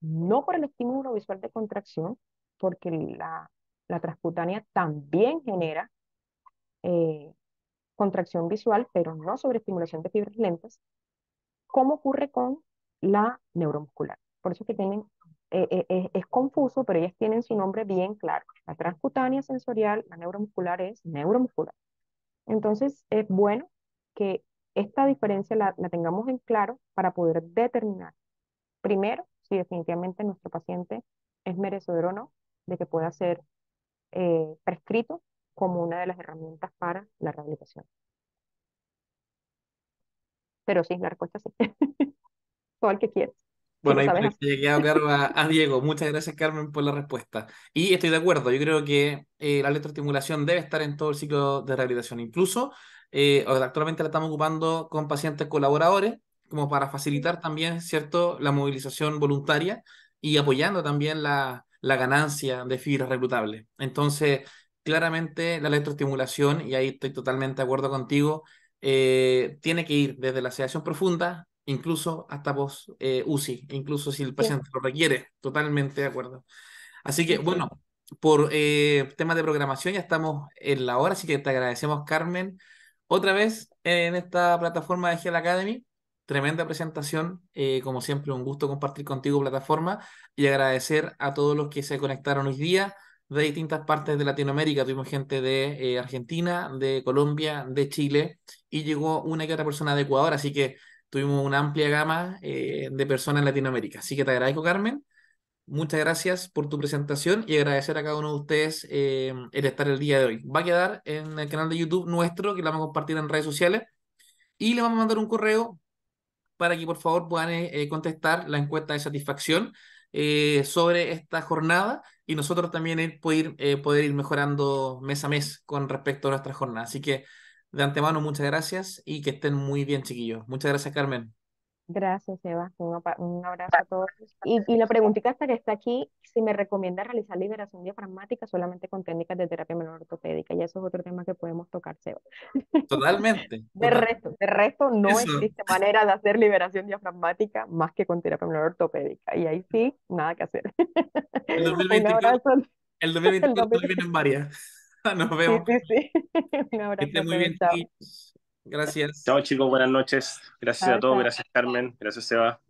no por el estímulo visual de contracción, porque la transcutánea también genera eh, contracción visual, pero no sobre estimulación de fibras lentas, como ocurre con la neuromuscular. Por eso es que es confuso, pero ellas tienen su nombre bien claro. La transcutánea sensorial, la neuromuscular es neuromuscular. Entonces es bueno que esta diferencia la tengamos en claro para poder determinar, primero, si definitivamente nuestro paciente es merecedor o no de que pueda ser prescrito como una de las herramientas para la rehabilitación. Pero sí, la respuesta es sí. Todo el que quieras, si Bueno, lo ahí sabes para que hacer. haya quedado claro a Diego. Muchas gracias, Carmen, por la respuesta. Y estoy de acuerdo, yo creo que la electroestimulación debe estar en todo el ciclo de rehabilitación. Incluso actualmente la estamos ocupando con pacientes colaboradores, como para facilitar también, ¿cierto?, la movilización voluntaria y apoyando también la ganancia de fibras reclutables. Entonces, claramente la electroestimulación, y ahí estoy totalmente de acuerdo contigo, tiene que ir desde la sedación profunda, incluso hasta post UCI, incluso si el Sí, paciente lo requiere. Totalmente de acuerdo. Así que, así bueno, es. por temas de programación ya estamos en la hora, así que te agradecemos, Carmen, otra vez en esta plataforma de Gel Academy. Tremenda presentación, como siempre, un gusto compartir contigo plataforma y agradecer a todos los que se conectaron hoy día de distintas partes de Latinoamérica. Tuvimos gente de Argentina, de Colombia, de Chile y llegó una que otra persona de Ecuador, así que tuvimos una amplia gama de personas en Latinoamérica. Así que te agradezco, Carmen. Muchas gracias por tu presentación y agradecer a cada uno de ustedes el estar el día de hoy. Va a quedar en el canal de YouTube nuestro, que lo vamos a compartir en redes sociales, y le vamos a mandar un correo para que por favor puedan contestar la encuesta de satisfacción sobre esta jornada y nosotros también poder ir mejorando mes a mes con respecto a nuestra jornada. Así que de antemano, muchas gracias y que estén muy bien, chiquillos. Muchas gracias, Carmen. Gracias, Eva. Un abrazo a todos. Y la preguntita hasta que está aquí, si me recomienda realizar liberación diafragmática solamente con técnicas de terapia manual ortopédica. Y eso es otro tema que podemos tocar, Seba. Totalmente, De resto, no Eso. existe manera de hacer liberación diafragmática más que con terapia manual ortopédica. Y ahí sí, nada que hacer. El Un 2024, abrazo. el El 2024 2020. vienen varias. Nos Sí, vemos. sí, sí. Un Que abrazo estén a muy todos. bien, Chao. chiquillos. Gracias. Chao chicos, buenas noches. Gracias a Chao, todos, chao. gracias Carmen, gracias Seba.